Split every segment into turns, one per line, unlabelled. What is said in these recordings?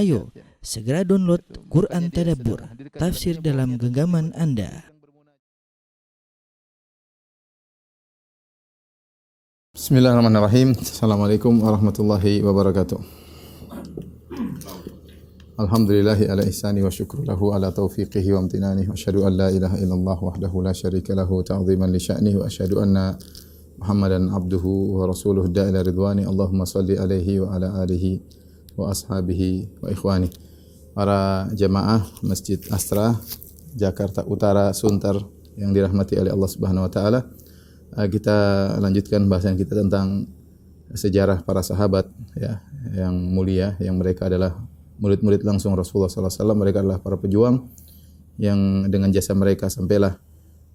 Ayo, segera download Quran Tadabbur, tafsir dalam genggaman Anda.
Bismillahirrahmanirrahim. Assalamualaikum warahmatullahi wabarakatuh. Alhamdulillahi ala ihsani wa syukru lahu ala taufiqihi wa amtinani wa asyhadu an la ilaha illallah wahdahu la syarika lahu ta'ziman li sya'nihi wa asyhadu anna Muhammadan abduhu wa rasuluhu da'ila ridwani. Allahumma salli alaihi wa ala alihi wa ashabihi wa ikhwani. Para jamaah Masjid Astra Jakarta Utara Sunter yang dirahmati oleh Allah Subhanahu wa taala, kita lanjutkan bahasan kita tentang sejarah para sahabat ya yang mulia, yang mereka adalah murid-murid langsung Rasulullah sallallahu alaihi wasallam. Mereka adalah para pejuang yang dengan jasa mereka sampailah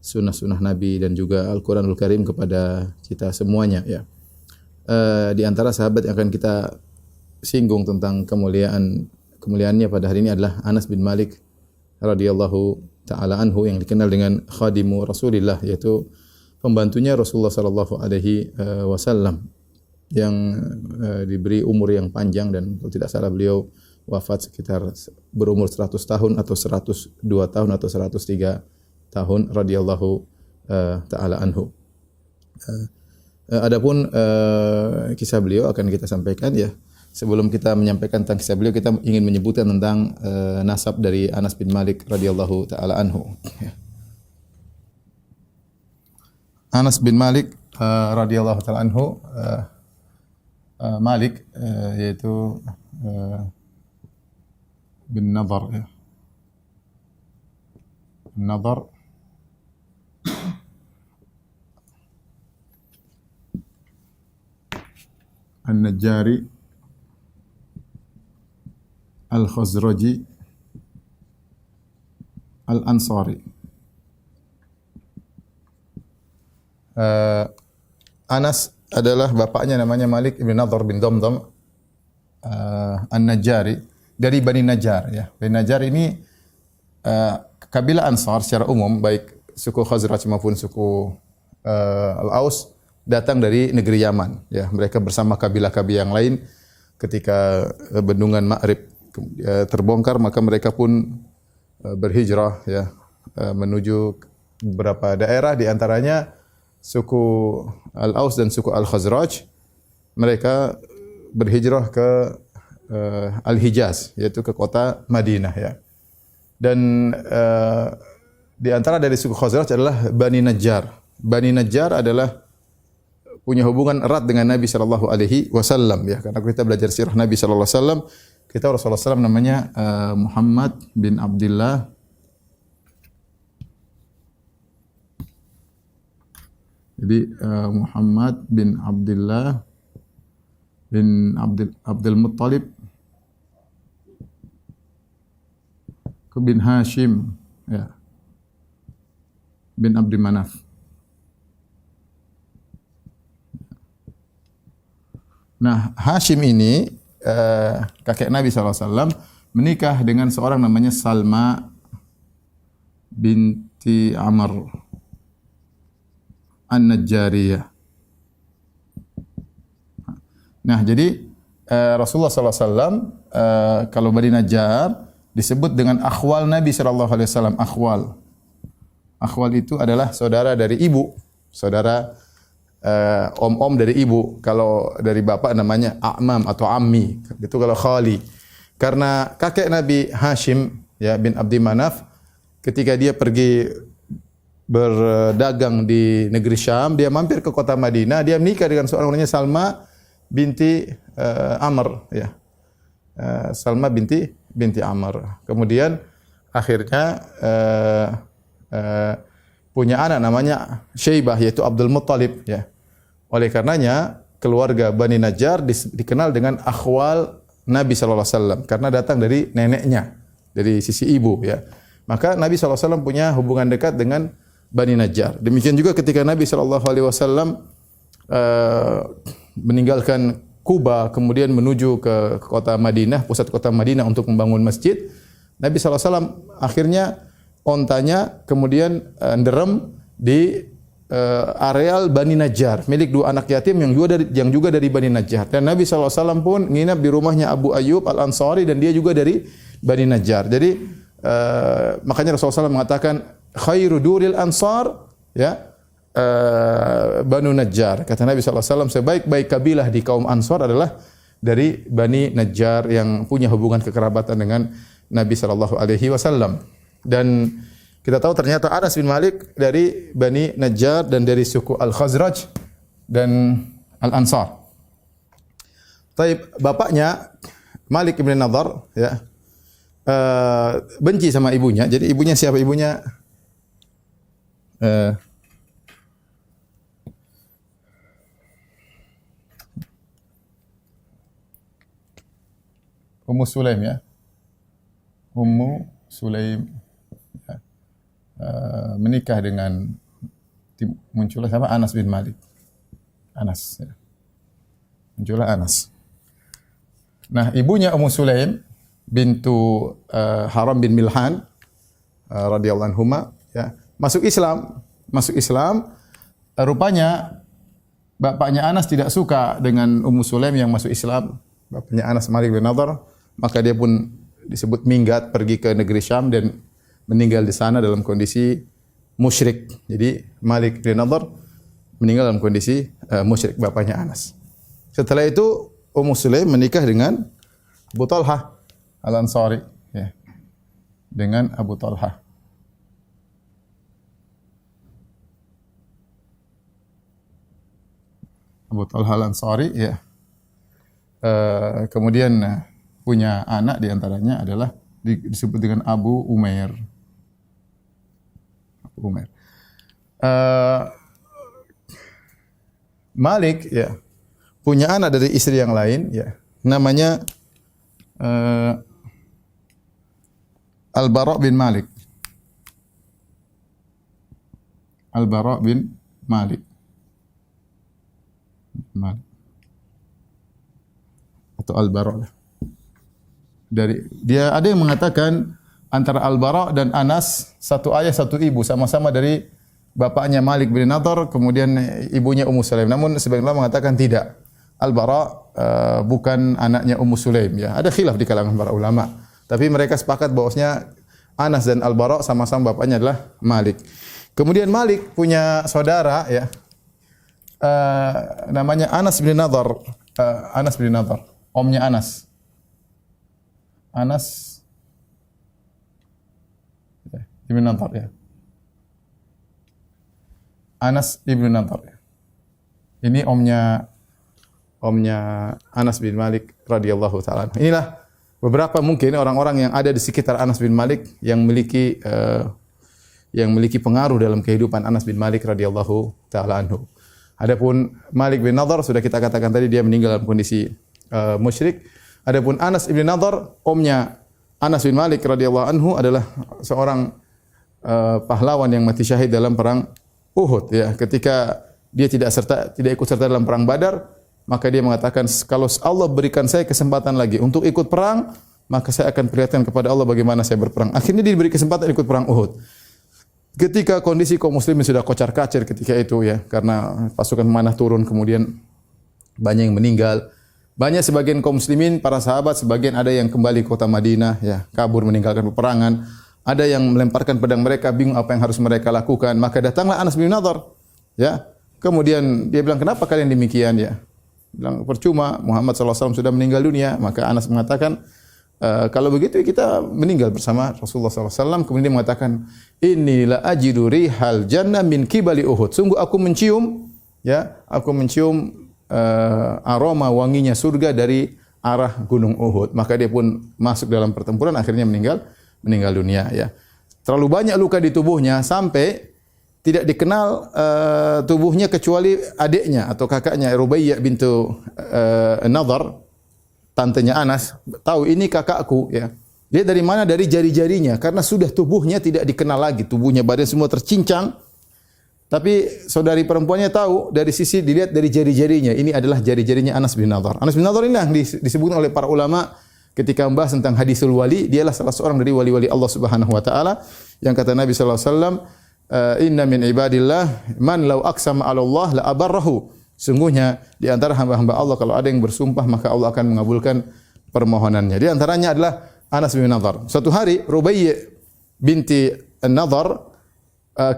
sunnah-sunnah Nabi dan juga Al-Quranul Karim kepada kita semuanya ya. Di antara sahabat yang akan kita singgung tentang kemuliaannya pada hari ini adalah Anas bin Malik radhiyallahu taala anhu, yang dikenal dengan khadimu Rasulillah, yaitu pembantunya Rasulullah sallallahu alaihi wasallam, yang diberi umur yang panjang, dan kalau tidak salah beliau wafat sekitar berumur 100 tahun atau 102 tahun atau 103 tahun radhiyallahu taala anhu. Adapun kisah beliau akan kita sampaikan ya. Sebelum kita menyampaikan tentang kisah beliau, kita ingin menyebutkan tentang nasab dari Anas bin Malik radhiyallahu taala anhu. Anas bin Malik radhiyallahu taala anhu, Malik yaitu bin Nadhr ya. Nadhr An-Najjari Al-Khazraji Al-Ansari. Anas adalah bapaknya, namanya Malik ibn Nadhr bin Damdam An-Najjari, dari Bani Najjar ya. Bani Najjar ini kabilah Ansar secara umum, baik suku Khazraj maupun suku Al-Aus, datang dari negeri Yaman ya. Mereka bersama kabilah-kabilah yang lain ketika bendungan Ma'rib terbongkar, maka mereka pun berhijrah ya menuju beberapa daerah, di antaranya suku Al-Aus dan suku Al-Khazraj. Mereka berhijrah ke Al-Hijaz, yaitu ke kota Madinah ya. Dan di antara dari suku Khazraj adalah Bani Najjar. Bani Najjar adalah punya hubungan erat dengan Nabi sallallahu alaihi wasallam ya. Karena kita belajar sirah Nabi sallallahu alaihi wasallam, kita Rasulullah sallallahu namanya Muhammad bin Abdullah Jadi Muhammad bin Abdullah bin Abdul Muttalib bin Hashim ya, bin Abdi Manaf. Nah, Hashim ini kakek Nabi SAW menikah dengan seorang namanya Salma binti Amr An-Najjariyah. Nah, jadi Rasulullah SAW kalau Bani Najjar disebut dengan akhwal Nabi SAW. Akhwal itu adalah saudara dari ibu, saudara om-om dari ibu. Kalau dari bapak namanya a'mam atau ammi, itu kalau khali. Karena kakek Nabi Hashim ya bin Abdi Manaf, ketika dia pergi berdagang di negeri Syam, dia mampir ke kota Madinah, dia menikah dengan seorang namanya Salma binti Amr ya. Salma binti Amr. Kemudian akhirnya punya anak namanya Syaibah, yaitu Abdul Muttalib ya. Oleh karenanya keluarga Bani Najjar dikenal dengan akhwal Nabi sallallahu alaihi wasallam karena datang dari neneknya, dari sisi ibu ya. Maka Nabi sallallahu alaihi wasallam punya hubungan dekat dengan Bani Najjar. Demikian juga ketika Nabi sallallahu alaihi wasallam meninggalkan Kuba kemudian menuju ke kota Madinah, pusat kota Madinah untuk membangun masjid, Nabi sallallahu alaihi wasallam akhirnya ontanya kemudian nderem di areal Bani Najjar, milik dua anak yatim yang juga dari Bani Najjar. Dan Nabi SAW pun nginap di rumahnya Abu Ayyub Al-Ansari dan dia juga dari Bani Najjar. Jadi makanya Rasulullah SAW mengatakan khairu duril ansar, ya, Banu Najjar. Kata Nabi SAW, sebaik-baik kabilah di kaum Ansar adalah dari Bani Najjar yang punya hubungan kekerabatan dengan Nabi SAW. Dan kita tahu ternyata Anas bin Malik dari Bani Najjar dan dari suku Al-Khazraj dan Al-Ansar. Taib, bapaknya Malik bin Nadhr, ya, benci sama ibunya. Jadi ibunya siapa ibunya? Ummu Sulaim, ya. Ummu Sulaim, ya. Menikah dengan muncullah siapa? Anas bin Malik. Anas, ya. Muncullah Anas. Nah, ibunya Ummu Sulaim bintu Haram bin Milhan radhiyallahu anhuma, ya, masuk Islam. Rupanya bapaknya Anas tidak suka dengan Ummu Sulaim yang masuk Islam. Bapaknya Anas, Malik bin Nadhr, maka dia pun disebut minggat pergi ke negeri Syam dan meninggal di sana dalam kondisi musyrik. Jadi Malik bin Nadhr meninggal dalam kondisi musyrik, bapaknya Anas. Setelah itu Ummu Sulaim menikah dengan Abu Talhah Al-Ansari, ya. Dengan Abu Talhah. Abu Talhah Al-Ansari, ya. Kemudian punya anak, di antaranya adalah disebut dengan Abu Umair. Abu Umair. Malik, ya, punya anak dari istri yang lain, ya, namanya Al-Bara bin Malik. Al-Bara bin Malik. Atau Al-Bara. Dari dia ada yang mengatakan antara Al-Bara dan Anas satu ayah satu ibu, sama-sama dari bapaknya Malik bin Nadhr, kemudian ibunya Ummu Sulaim. Namun sebagian ulama mengatakan tidak. Al-Bara bukan anaknya Ummu Sulaim, ya. Ada khilaf di kalangan para ulama. Tapi mereka sepakat bahwasanya Anas dan Al-Bara sama-sama bapaknya adalah Malik. Kemudian Malik punya saudara, ya. Namanya Anas bin Nadhr. Anas bin Nadhr, omnya Anas. Anas ibn Nadhr, ya. Anas ibn Nadhr, ya. Ini omnya Anas bin Malik radhiyallahu taala. Inilah beberapa mungkin orang-orang yang ada di sekitar Anas bin Malik yang memiliki pengaruh dalam kehidupan Anas bin Malik radhiyallahu taala anhu. Adapun Malik bin Nadhr sudah kita katakan tadi, dia meninggal dalam kondisi musyrik. Adapun Anas bin Nadhr, omnya Anas bin Malik radhiyallahu anhu, adalah seorang pahlawan yang mati syahid dalam perang Uhud, ya. Ketika dia tidak ikut serta dalam perang Badar, maka dia mengatakan, kalau Allah berikan saya kesempatan lagi untuk ikut perang, maka saya akan perlihatkan kepada Allah bagaimana saya berperang. Akhirnya dia diberi kesempatan ikut perang Uhud. Ketika kondisi kaum muslimin sudah kocar-kacir ketika itu, ya, karena pasukan memanah turun, kemudian banyak yang meninggal. Banyak sebagian kaum muslimin, para sahabat, sebagian ada yang kembali ke kota Madinah, ya, kabur meninggalkan peperangan. Ada yang melemparkan pedang mereka, bingung apa yang harus mereka lakukan. Maka datanglah Anas bin Nadhr, ya. Kemudian dia bilang, kenapa kalian demikian, ya? Bilang, percuma, Muhammad SAW sudah meninggal dunia. Maka Anas mengatakan, kalau begitu kita meninggal bersama Rasulullah SAW. Kemudian dia mengatakan, inilah ajidu rihal jannah min kibali Uhud. Sungguh aku mencium, ya, aroma wanginya surga dari arah gunung Uhud. Maka dia pun masuk dalam pertempuran, akhirnya meninggal dunia, ya. Terlalu banyak luka di tubuhnya sampai tidak dikenal tubuhnya kecuali adiknya atau kakaknya Rubaiyah bintu Nadhr, tantenya Anas, tahu ini kakakku, ya. Dia dari mana? Dari jari-jarinya, karena sudah tubuhnya tidak dikenal lagi, tubuhnya, badan semua tercincang. Tapi saudari perempuannya tahu, dari sisi dilihat dari jari-jarinya, ini adalah jari-jarinya Anas bin Nadhr. Anas bin Nadhr ini yang disebutkan oleh para ulama ketika membahas tentang hadisul wali, dialah salah seorang dari wali-wali Allah Subhanahu wa taala yang kata Nabi sallallahu alaihi wasallam, inna min ibadillah man law aqsama 'ala Allah la abarrahu. Sungguhnya di antara hamba-hamba Allah kalau ada yang bersumpah maka Allah akan mengabulkan permohonannya. Di antaranya adalah Anas bin Nadhr. Suatu hari Rubayy binti An-Nadhr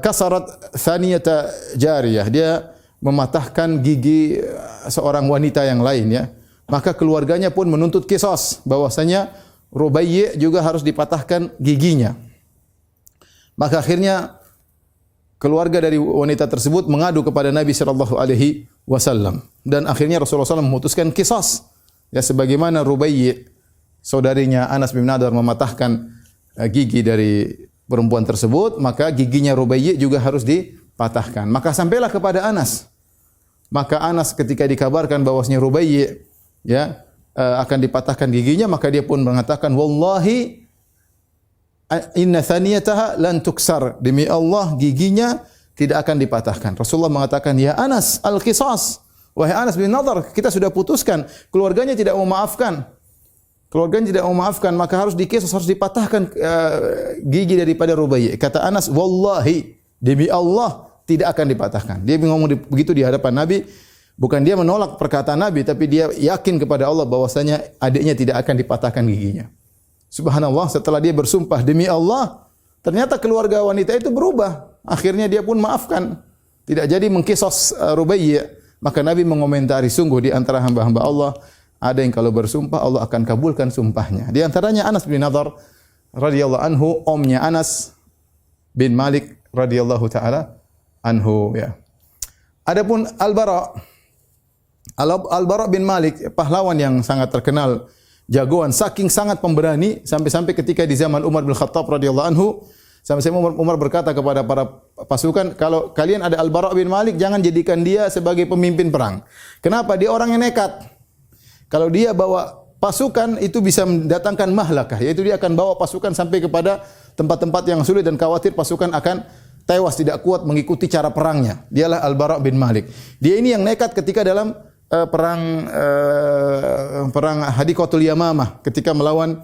kasarat thaniyata jariyah. Dia mematahkan gigi seorang wanita yang lain ya. Maka keluarganya pun menuntut qisas bahwasanya Rubayy juga harus dipatahkan giginya. Maka akhirnya keluarga dari wanita tersebut mengadu kepada Nabi sallallahu alaihi wasallam dan akhirnya Rasulullah SAW memutuskan qisas. Ya sebagaimana Rubayy saudarinya Anas bin Nadhr mematahkan gigi dari perempuan tersebut, maka giginya Rubayy juga harus dipatahkan. Maka sampailah kepada Anas. Maka Anas ketika dikabarkan bahwasanya Rubayy ya akan dipatahkan giginya, maka dia pun mengatakan wallahi inna thaniyataha lan tuksar. Demi Allah giginya tidak akan dipatahkan. Rasulullah mengatakan, "Ya Anas, al-qisas." Wahai Anas bin Nadhr, kita sudah putuskan, keluarganya tidak mau maafkan. Keluarganya tidak mau maafkan, maka harus dikisas, harus dipatahkan gigi daripada Rubayy. Kata Anas, "Wallahi, demi Allah tidak akan dipatahkan." Dia ngomong begitu di hadapan Nabi. Bukan dia menolak perkataan Nabi, tapi dia yakin kepada Allah bahwasanya adiknya tidak akan dipatahkan giginya. Subhanallah, setelah dia bersumpah demi Allah, ternyata keluarga wanita itu berubah. Akhirnya dia pun maafkan. Tidak jadi mengkisos Rubayy. Maka Nabi mengomentari, sungguh di antara hamba-hamba Allah ada yang kalau bersumpah Allah akan kabulkan sumpahnya. Di antaranya Anas bin Nadhr radhiyallahu anhu, omnya Anas bin Malik radhiyallahu taala anhu ya. Adapun Al-Bara bin Malik, pahlawan yang sangat terkenal, jagoan, saking sangat pemberani sampai-sampai ketika di zaman Umar bin Khattab radhiyallahu anhu, sampai-sampai Umar berkata kepada para pasukan, kalau kalian ada Al-Bara bin Malik jangan jadikan dia sebagai pemimpin perang. Kenapa? Dia orang yang nekat. Kalau dia bawa pasukan itu bisa mendatangkan mahlakah, yaitu dia akan bawa pasukan sampai kepada tempat-tempat yang sulit dan khawatir pasukan akan tewas, tidak kuat mengikuti cara perangnya. Dialah Al-Bara bin Malik. Dia ini yang nekat ketika dalam perang Hadiqatul Yamamah ketika melawan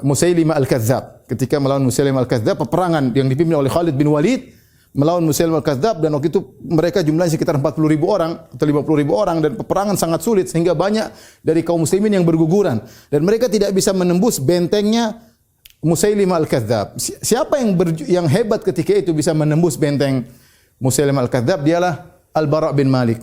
Musailimah Al-Kadzdzab. Ketika melawan Musailimah Al-Kadzdzab, peperangan yang dipimpin oleh Khalid bin Walid melawan Musailimah Al-Kadzdzab, dan waktu itu mereka jumlahnya sekitar 40.000 orang atau 50.000 orang, dan peperangan sangat sulit sehingga banyak dari kaum muslimin yang berguguran dan mereka tidak bisa menembus bentengnya Musailimah Al-Kadzdzab. Siapa yang hebat ketika itu bisa menembus benteng Musailimah Al-Kadzdzab? Dialah Al-Bara bin Malik.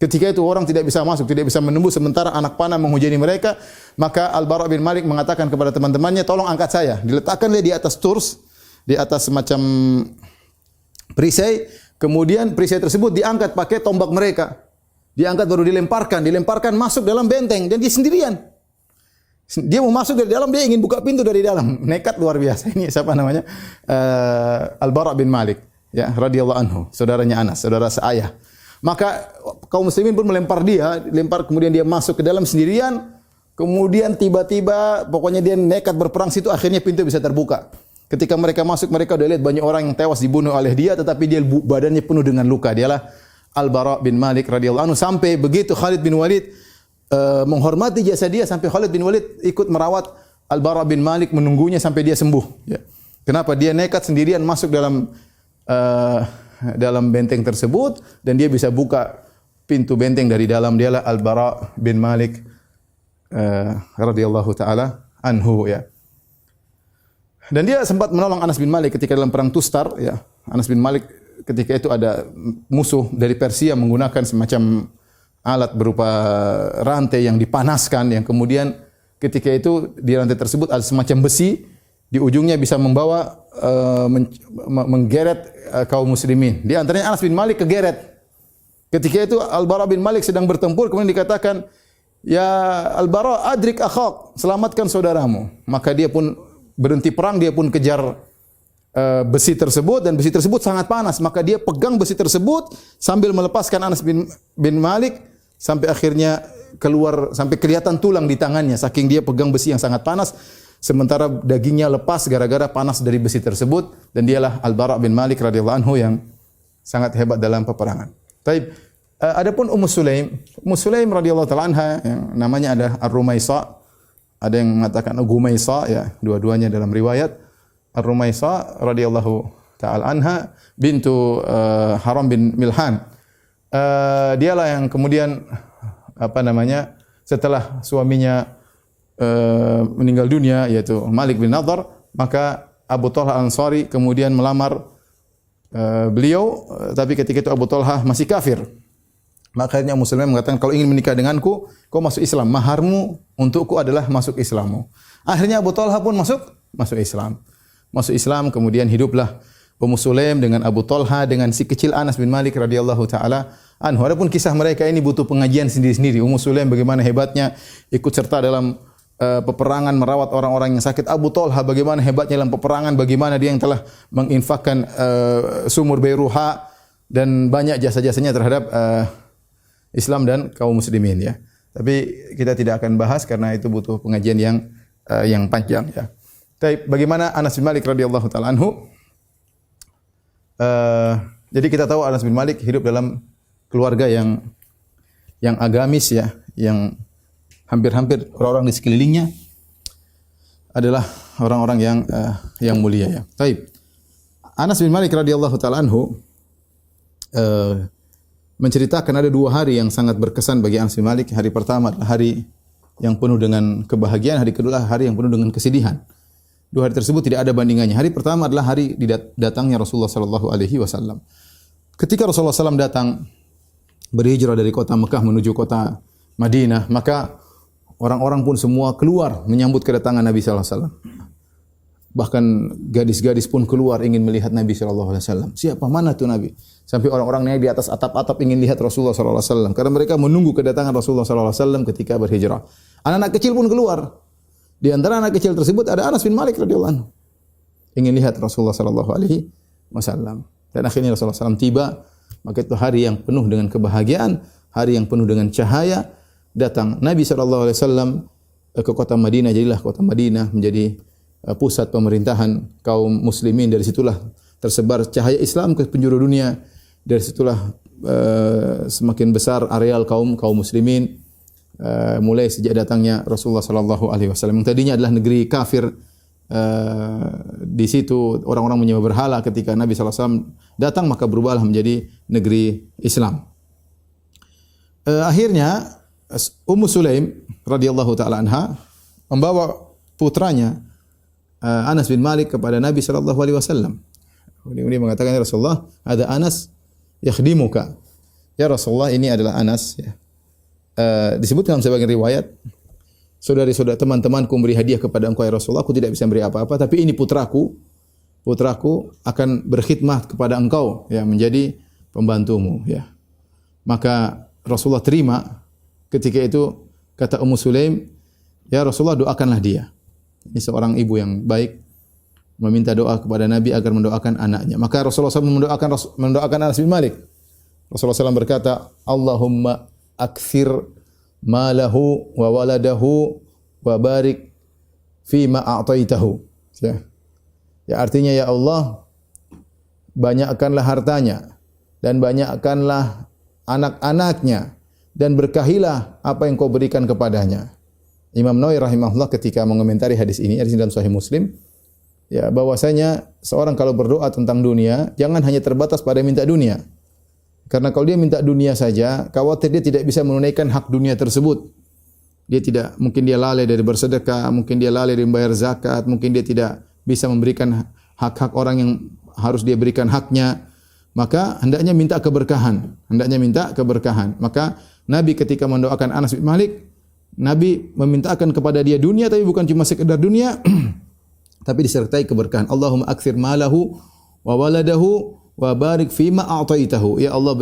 Ketika itu orang tidak bisa masuk, tidak bisa menembus, sementara anak panah menghujani mereka. Maka Al-Bara bin Malik mengatakan kepada teman-temannya, tolong angkat saya. Diletakkanlah di atas turs, di atas semacam perisai. Kemudian perisai tersebut diangkat pakai tombak mereka. Diangkat baru dilemparkan masuk dalam benteng, dan dia sendirian. Dia mau masuk dari dalam, dia ingin buka pintu dari dalam. Nekat luar biasa. Ini siapa namanya? Al-Bara bin Malik, ya, radhiyallahu anhu, saudaranya Anas, saudara seayah. Maka kaum muslimin pun melempar dia, kemudian dia masuk ke dalam sendirian. Kemudian tiba-tiba pokoknya dia nekat berperang situ, akhirnya pintu bisa terbuka. Ketika mereka masuk, mereka sudah lihat banyak orang yang tewas dibunuh oleh dia, tetapi dia badannya penuh dengan luka. Dialah Al-Bara bin Malik radhiyallahu anhu. Sampai begitu Khalid bin Walid menghormati jasa dia, sampai Khalid bin Walid ikut merawat Al-Bara bin Malik, menunggunya sampai dia sembuh. Ya. Kenapa? Dia nekat sendirian masuk dalam benteng tersebut, dan dia bisa buka pintu benteng dari dalam. Dialah Al-Bara bin Malik radhiyallahu taala anhu ya. Dan dia sempat menolong Anas bin Malik ketika dalam perang Tustar ya. Anas bin Malik ketika itu ada musuh dari Persia menggunakan semacam alat berupa rantai yang dipanaskan, yang kemudian ketika itu di rantai tersebut ada semacam besi, di ujungnya bisa membawa menggeret kaum muslimin. Di antaranya Anas bin Malik kegeret. Ketika itu Al-Bara bin Malik sedang bertempur, kemudian dikatakan, "Ya Al-Bara, adrik akhak, selamatkan saudaramu." Maka dia pun berhenti perang, dia pun kejar besi tersebut, dan besi tersebut sangat panas. Maka dia pegang besi tersebut sambil melepaskan Anas bin Malik sampai akhirnya keluar, sampai kelihatan tulang di tangannya saking dia pegang besi yang sangat panas. Sementara dagingnya lepas gara-gara panas dari besi tersebut, dan dialah Al-Bara bin Malik radhiyallahu anhu yang sangat hebat dalam peperangan. Baik, adapun Ummu Sulaim radhiyallahu taala anha yang namanya ada Ar-Rumaisa, ada yang mengatakan Gumaisa ya, dua-duanya dalam riwayat. Ar-Rumaisa radhiyallahu taala anha bintu Haram bin Milhan. Dialah yang kemudian setelah suaminya meninggal dunia yaitu Malik bin Nadhr, maka Abu Talha Ansari kemudian melamar beliau, tapi ketika itu Abu Talha masih kafir. Maka akhirnya Muslimah mengatakan, kalau ingin menikah denganku, kau masuk Islam. Maharmu untukku adalah masuk Islammu. Akhirnya Abu Talha pun masuk Islam. Masuk Islam, kemudian hiduplah Ummu Sulaim dengan Abu Talha dengan si kecil Anas bin Malik radhiyallahu taala anhu. Adapun kisah mereka ini butuh pengajian sendiri-sendiri. Ummu Sulaim bagaimana hebatnya ikut serta dalam peperangan, merawat orang-orang yang sakit. Abu Talha bagaimana hebatnya dalam peperangan, bagaimana dia yang telah menginfakkan sumur Bairuha dan banyak jasa-jasanya terhadap Islam dan kaum muslimin ya. Tapi kita tidak akan bahas karena itu butuh pengajian yang panjang ya. Tapi bagaimana Anas bin Malik radhiyallahu taala anhu? Jadi kita tahu Anas bin Malik hidup dalam keluarga yang agamis ya, yang hampir-hampir orang-orang di sekelilingnya adalah orang-orang yang mulia ya. Baik. Anas bin Malik radhiyallahu taala anhu menceritakan ada 2 hari yang sangat berkesan bagi Anas bin Malik. Hari pertama adalah hari yang penuh dengan kebahagiaan, hari kedua adalah hari yang penuh dengan kesedihan. 2 hari tersebut tidak ada bandingannya. Hari pertama adalah hari datangnya Rasulullah sallallahu alaihi wasallam. Ketika Rasulullah SAW datang berhijrah dari kota Mekah menuju kota Madinah, maka orang-orang pun semua keluar menyambut kedatangan Nabi sallallahu alaihi wasallam. Bahkan gadis-gadis pun keluar ingin melihat Nabi sallallahu alaihi wasallam. Siapa, mana tuh Nabi? Sampai orang-orang naik di atas atap-atap ingin lihat Rasulullah sallallahu alaihi wasallam karena mereka menunggu kedatangan Rasulullah sallallahu alaihi wasallam ketika berhijrah. Anak-anak kecil pun keluar. Di antara anak kecil tersebut ada Anas bin Malik radhiyallahu anhu. Ingin lihat Rasulullah sallallahu alaihi wasallam. Dan akhirnya Rasulullah SAW tiba, maka itu hari yang penuh dengan kebahagiaan, hari yang penuh dengan cahaya. Datang Nabi sallallahu alaihi wasallam ke kota Madinah, jadilah kota Madinah menjadi pusat pemerintahan kaum muslimin. Dari situlah tersebar cahaya Islam ke penjuru dunia. Dari situlah semakin besar areal kaum muslimin mulai sejak datangnya Rasulullah sallallahu alaihi wasallam. Yang tadinya adalah negeri kafir, di situ orang-orang menyembah berhala. Ketika Nabi sallallahu alaihi wasallam datang, maka berubahlah menjadi negeri Islam. Akhirnya Ummu Sulaim radhiyallahu taala anha membawa putranya Anas bin Malik kepada Nabi sallallahu alaihi wasallam. Dia mengatakan, ya Rasulullah, ada Anas yakhdimuka. Ya Rasulullah, ini adalah Anas ya. Disebutkan dalam sebagian riwayat, saudari-saudara teman-temanku memberi hadiah kepada engkau ya Rasulullah, aku tidak bisa memberi apa-apa, tapi ini putraku akan berkhidmat kepada engkau ya, menjadi pembantumu ya. Maka Rasulullah terima. Ketika itu kata Ummu Sulaim, ya Rasulullah, doakanlah dia. Ini seorang ibu yang baik, meminta doa kepada Nabi agar mendoakan anaknya. Maka Rasulullah SAW mendoakan Anas bin Malik. Rasulullah SAW berkata, Allahumma akthir malahu wa waladahu wa barik fima a'taitahu. Ya, artinya ya Allah, banyakkanlah hartanya dan banyakkanlah anak-anaknya dan berkahilah apa yang kau berikan kepadanya. Imam Nawawi rahimahullah ketika mengomentari hadis ini dalam Sahih Muslim, ya, bahwasanya seorang kalau berdoa tentang dunia jangan hanya terbatas pada minta dunia. Karena kalau dia minta dunia saja, khawatir dia tidak bisa menunaikan hak dunia tersebut. Mungkin dia lalai dari bersedekah, mungkin dia lalai dari membayar zakat, mungkin dia tidak bisa memberikan hak-hak orang yang harus dia berikan haknya. Maka hendaknya minta keberkahan. Maka Nabi ketika mendoakan Anas bin Malik, Nabi memintakan kepada dia dunia, tapi bukan cuma sekedar dunia, tapi disertai keberkahan. Allahumma akthir malahu wa waladahu wa barik fima a'taitahu. Ya Allah,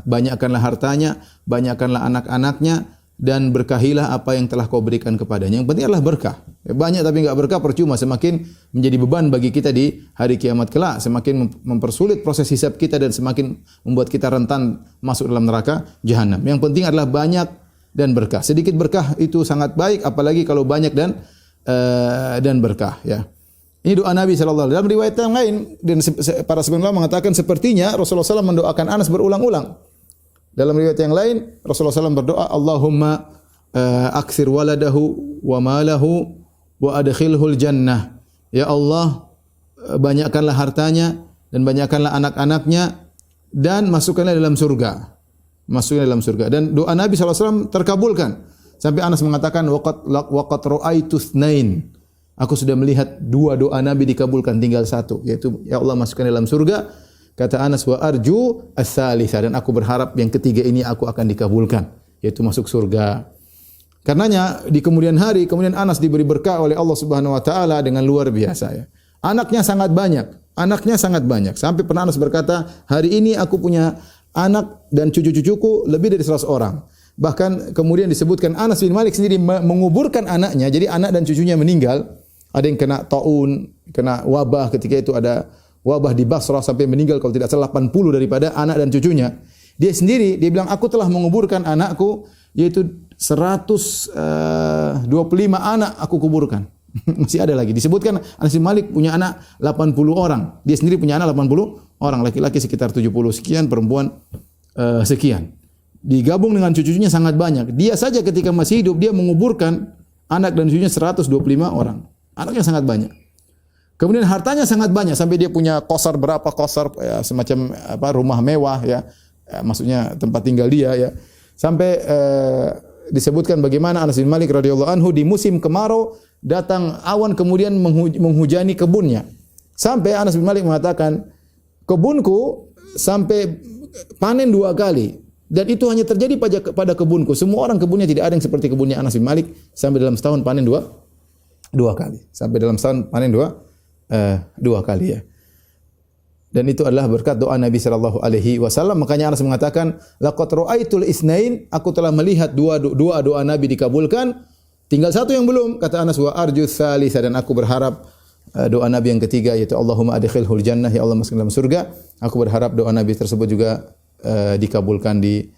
banyakkanlah hartanya, banyakkanlah anak-anaknya, dan berkahilah apa yang telah kau berikan kepadanya. Yang penting adalah berkah. Banyak tapi enggak berkah percuma, semakin menjadi beban bagi kita di hari kiamat kelak, semakin mempersulit proses hisab kita dan semakin membuat kita rentan masuk dalam neraka jahanam. Yang penting adalah banyak dan berkah. Sedikit berkah itu sangat baik, apalagi kalau banyak dan berkah ya. Ini doa Nabi sallallahu alaihi wasallam. Dalam riwayat yang lain dan para sahabat mengatakan sepertinya Rasulullah SAW mendoakan Anas berulang-ulang. Dalam riwayat yang lain Rasulullah SAW berdoa, Allahumma akthir waladahu wa malahu wa adkhilhul jannah. Ya Allah, banyakkanlah hartanya dan banyakkanlah anak-anaknya dan masukkanlah dalam surga. Masukkanlah dalam surga. Dan doa Nabi SAW terkabulkan. Sampai Anas mengatakan waqat ra'aitu tsnain. Aku sudah melihat 2 doa Nabi dikabulkan, tinggal 1, yaitu ya Allah masukkan dalam surga. Kata Anas wa arju ats-tsalitsah, dan aku berharap yang ketiga ini aku akan dikabulkan, yaitu masuk surga. Karenanya di kemudian hari, kemudian Anas diberi berkah oleh Allah Subhanahu wa taala dengan luar biasa ya. Anaknya sangat banyak. Sampai pernah Anas berkata, "Hari ini aku punya anak dan cucu-cucuku lebih dari 100 orang." Bahkan kemudian disebutkan Anas bin Malik sendiri menguburkan anaknya. Jadi anak dan cucunya meninggal. Ada yang kena taun, kena wabah, ketika itu ada wabah di Basrah sampai meninggal kalau tidak salah 80 daripada anak dan cucunya. Dia sendiri dia bilang, "Aku telah menguburkan anakku, yaitu 125 anak aku kuburkan." Masih ada lagi. Disebutkan Anas bin Malik punya anak 80 orang. Dia sendiri punya anak 80 orang, laki-laki sekitar 70 sekian, perempuan sekian. Digabung dengan cucunya sangat banyak. Dia saja ketika masih hidup dia menguburkan anak dan cucunya 125 orang. Anaknya sangat banyak. Kemudian hartanya sangat banyak sampai dia punya kosar berapa kosar ya, semacam rumah mewah ya. Maksudnya tempat tinggal dia ya. Sampai disebutkan bagaimana Anas bin Malik radhiyallahu anhu di musim kemarau datang awan kemudian menghujani kebunnya. Sampai Anas bin Malik mengatakan, "Kebunku sampai panen 2 kali dan itu hanya terjadi pada kebunku. Semua orang kebunnya tidak ada yang seperti kebunnya Anas bin Malik, sampai dalam setahun panen 2 kali. Sampai dalam setahun panen 2 kali ya." Dan itu adalah berkat doa Nabi sallallahu alaihi wasallam. Makanya Anas mengatakan, "Laqad ra'aitul itsnain," aku telah melihat dua doa Nabi dikabulkan. Tinggal 1 yang belum. Kata Anas, "Wa arju tsalitsa," dan aku berharap doa Nabi yang ketiga, yaitu Allahumma adkhilhul jannah, ya Allah masukkan dalam surga. Aku berharap doa Nabi tersebut juga dikabulkan di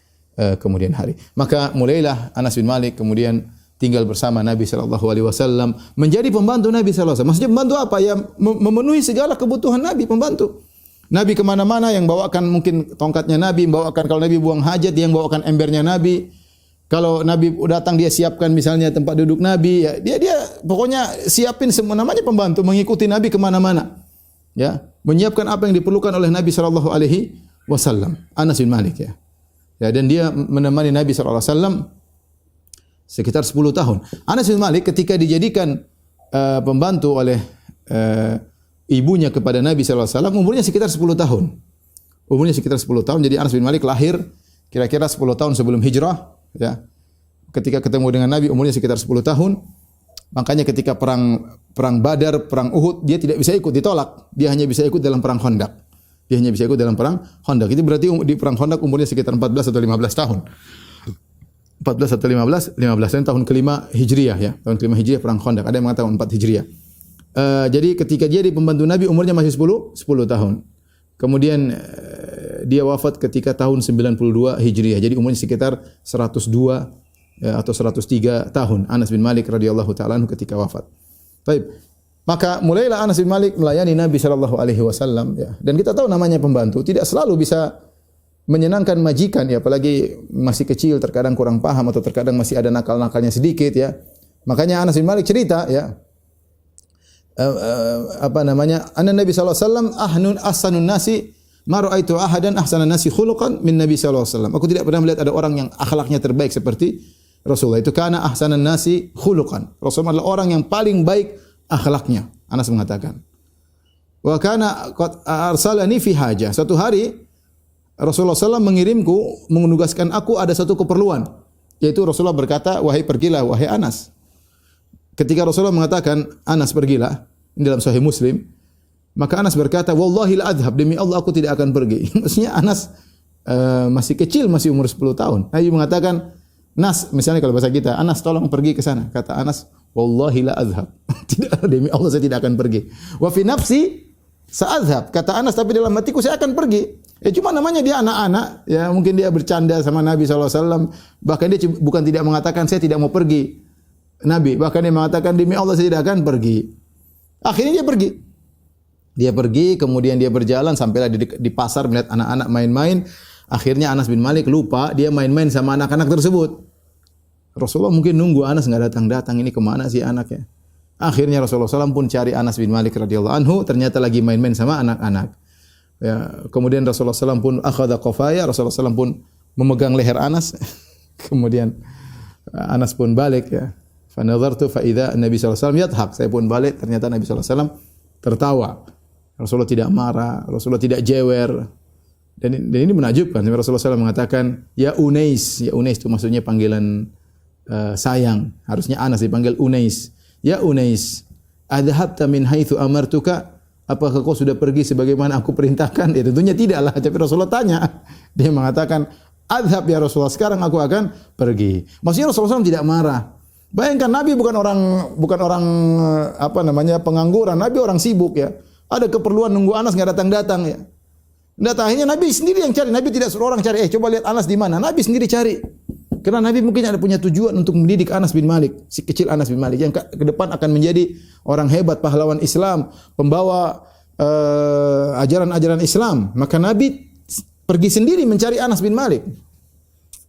kemudian hari. Maka mulailah Anas bin Malik kemudian tinggal bersama Nabi sallallahu alaihi wasallam, menjadi pembantu Nabi sallallahu alaihi wasallam. Maksudnya pembantu apa? Ya memenuhi segala kebutuhan Nabi, pembantu. Nabi kemana-mana yang bawakan mungkin tongkatnya Nabi, bawakan kalau Nabi buang hajat dia yang bawakan embernya Nabi. Kalau Nabi datang dia siapkan misalnya tempat duduk Nabi, ya dia pokoknya siapin semua, namanya pembantu, mengikuti Nabi kemana-mana. Ya, menyiapkan apa yang diperlukan oleh Nabi sallallahu alaihi wasallam. Anas bin Malik ya. Ya, dan dia menemani Nabi sallallahu alaihi wasallam sekitar 10 tahun. Anas bin Malik ketika dijadikan pembantu oleh ibunya kepada Nabi sallallahu alaihi wasallam umurnya sekitar 10 tahun. Umurnya sekitar 10 tahun. Jadi Anas bin Malik lahir kira-kira 10 tahun sebelum hijrah ya. Ketika ketemu dengan Nabi umurnya sekitar 10 tahun. Makanya ketika perang Badar, perang Uhud dia tidak bisa ikut, ditolak. Dia hanya bisa ikut dalam perang Khandaq. Itu berarti di perang Khandaq umurnya sekitar 14 atau 15 tahun. 14 atau 15 tahun kelima Hijriah ya. Tahun kelima Hijriah perang Khandaq. Ada yang mengatakan 4 Hijriah. Jadi ketika dia di pembantu Nabi umurnya masih 10 tahun. Kemudian dia wafat ketika tahun 92 Hijriah. Jadi umurnya sekitar 102 atau 103 tahun Anas bin Malik radhiyallahu taala anhu ketika wafat. Baik. Maka mulailah Anas bin Malik melayani Nabi sallallahu alaihi wasallam ya. Dan kita tahu namanya pembantu tidak selalu bisa menyenangkan majikan ya, apalagi masih kecil terkadang kurang paham atau terkadang masih ada nakal-nakalnya sedikit ya. Makanya Anas bin Malik cerita ya. Anna Nabi sallallahu alaihi wasallam ahsanun nasi ma ra'aitu ahadan ahsanan nasi khuluqan min Nabi sallallahu alaihi wasallam. Aku tidak pernah melihat ada orang yang akhlaknya terbaik seperti Rasulullah. Itu kana ahsanan nasi khuluqan. Rasulullah adalah orang yang paling baik akhlaknya. Anas mengatakan. Wa kana qad arsalani fi hajah. Suatu hari Rasulullah SAW mengirimku, menugaskan aku ada satu keperluan. Yaitu Rasulullah berkata, "Wahai pergilah, wahai Anas." Ketika Rasulullah mengatakan, "Anas pergilah," ini dalam Sahih Muslim, maka Anas berkata, "Wallahi la adhab," demi Allah aku tidak akan pergi. Maksudnya Anas masih kecil, masih umur 10 tahun. Nabi mengatakan, "Nas," misalnya kalau bahasa kita, "Anas tolong pergi ke sana." Kata Anas, "Wallahi la adhab." Tidak, demi Allah saya tidak akan pergi. Wa fi nafsi sa'adhab. Kata Anas, tapi dalam hatiku saya akan pergi. Ya cuma namanya dia anak-anak, ya mungkin dia bercanda sama Nabi SAW. Bahkan dia bukan tidak mengatakan saya tidak mau pergi. Nabi, bahkan dia mengatakan demi Allah saya tidak akan pergi. Akhirnya dia pergi. Dia pergi, kemudian dia berjalan sampailah di pasar melihat anak-anak main-main. Akhirnya Anas bin Malik lupa dia main-main sama anak-anak tersebut. Rasulullah mungkin nunggu Anas enggak datang-datang, ini kemana sih anaknya? Akhirnya Rasulullah SAW pun cari Anas bin Malik radhiyallahu anhu, ternyata lagi main-main sama anak-anak. Ya, kemudian Rasulullah SAW pun akhadha qafaya, Rasulullah SAW pun memegang leher Anas. Kemudian Anas pun balik ya. Fa nadhartu fa idza Nabi sallallahu alaihi wasallam yadhhak. Saya pun balik, ternyata Nabi sallallahu alaihi wasallam tertawa. Rasulullah tidak marah, Rasulullah tidak jewer. Dan ini menakjubkan. Rasulullah SAW mengatakan, ya Unais itu maksudnya panggilan sayang. Harusnya Anas dipanggil Unais. Ya Unais, adhabta min haitsu amartuka? Apakah kau sudah pergi sebagaimana aku perintahkan? Ya tentunya tidaklah. Tapi Rasulullah tanya. Dia mengatakan, adhab ya Rasulullah, sekarang aku akan pergi. Maksudnya Rasulullah SAW tidak marah. Bayangkan Nabi bukan orang pengangguran. Nabi orang sibuk ya. Ada keperluan nunggu Anas enggak datang-datang ya. Akhirnya Nabi sendiri yang cari. Nabi tidak suruh orang cari. Coba lihat Anas di mana. Nabi sendiri cari. Karena Nabi mungkin ada punya tujuan untuk mendidik Anas bin Malik, si kecil Anas bin Malik yang ke depan akan menjadi orang hebat, pahlawan Islam, pembawa ajaran-ajaran Islam. Maka Nabi pergi sendiri mencari Anas bin Malik.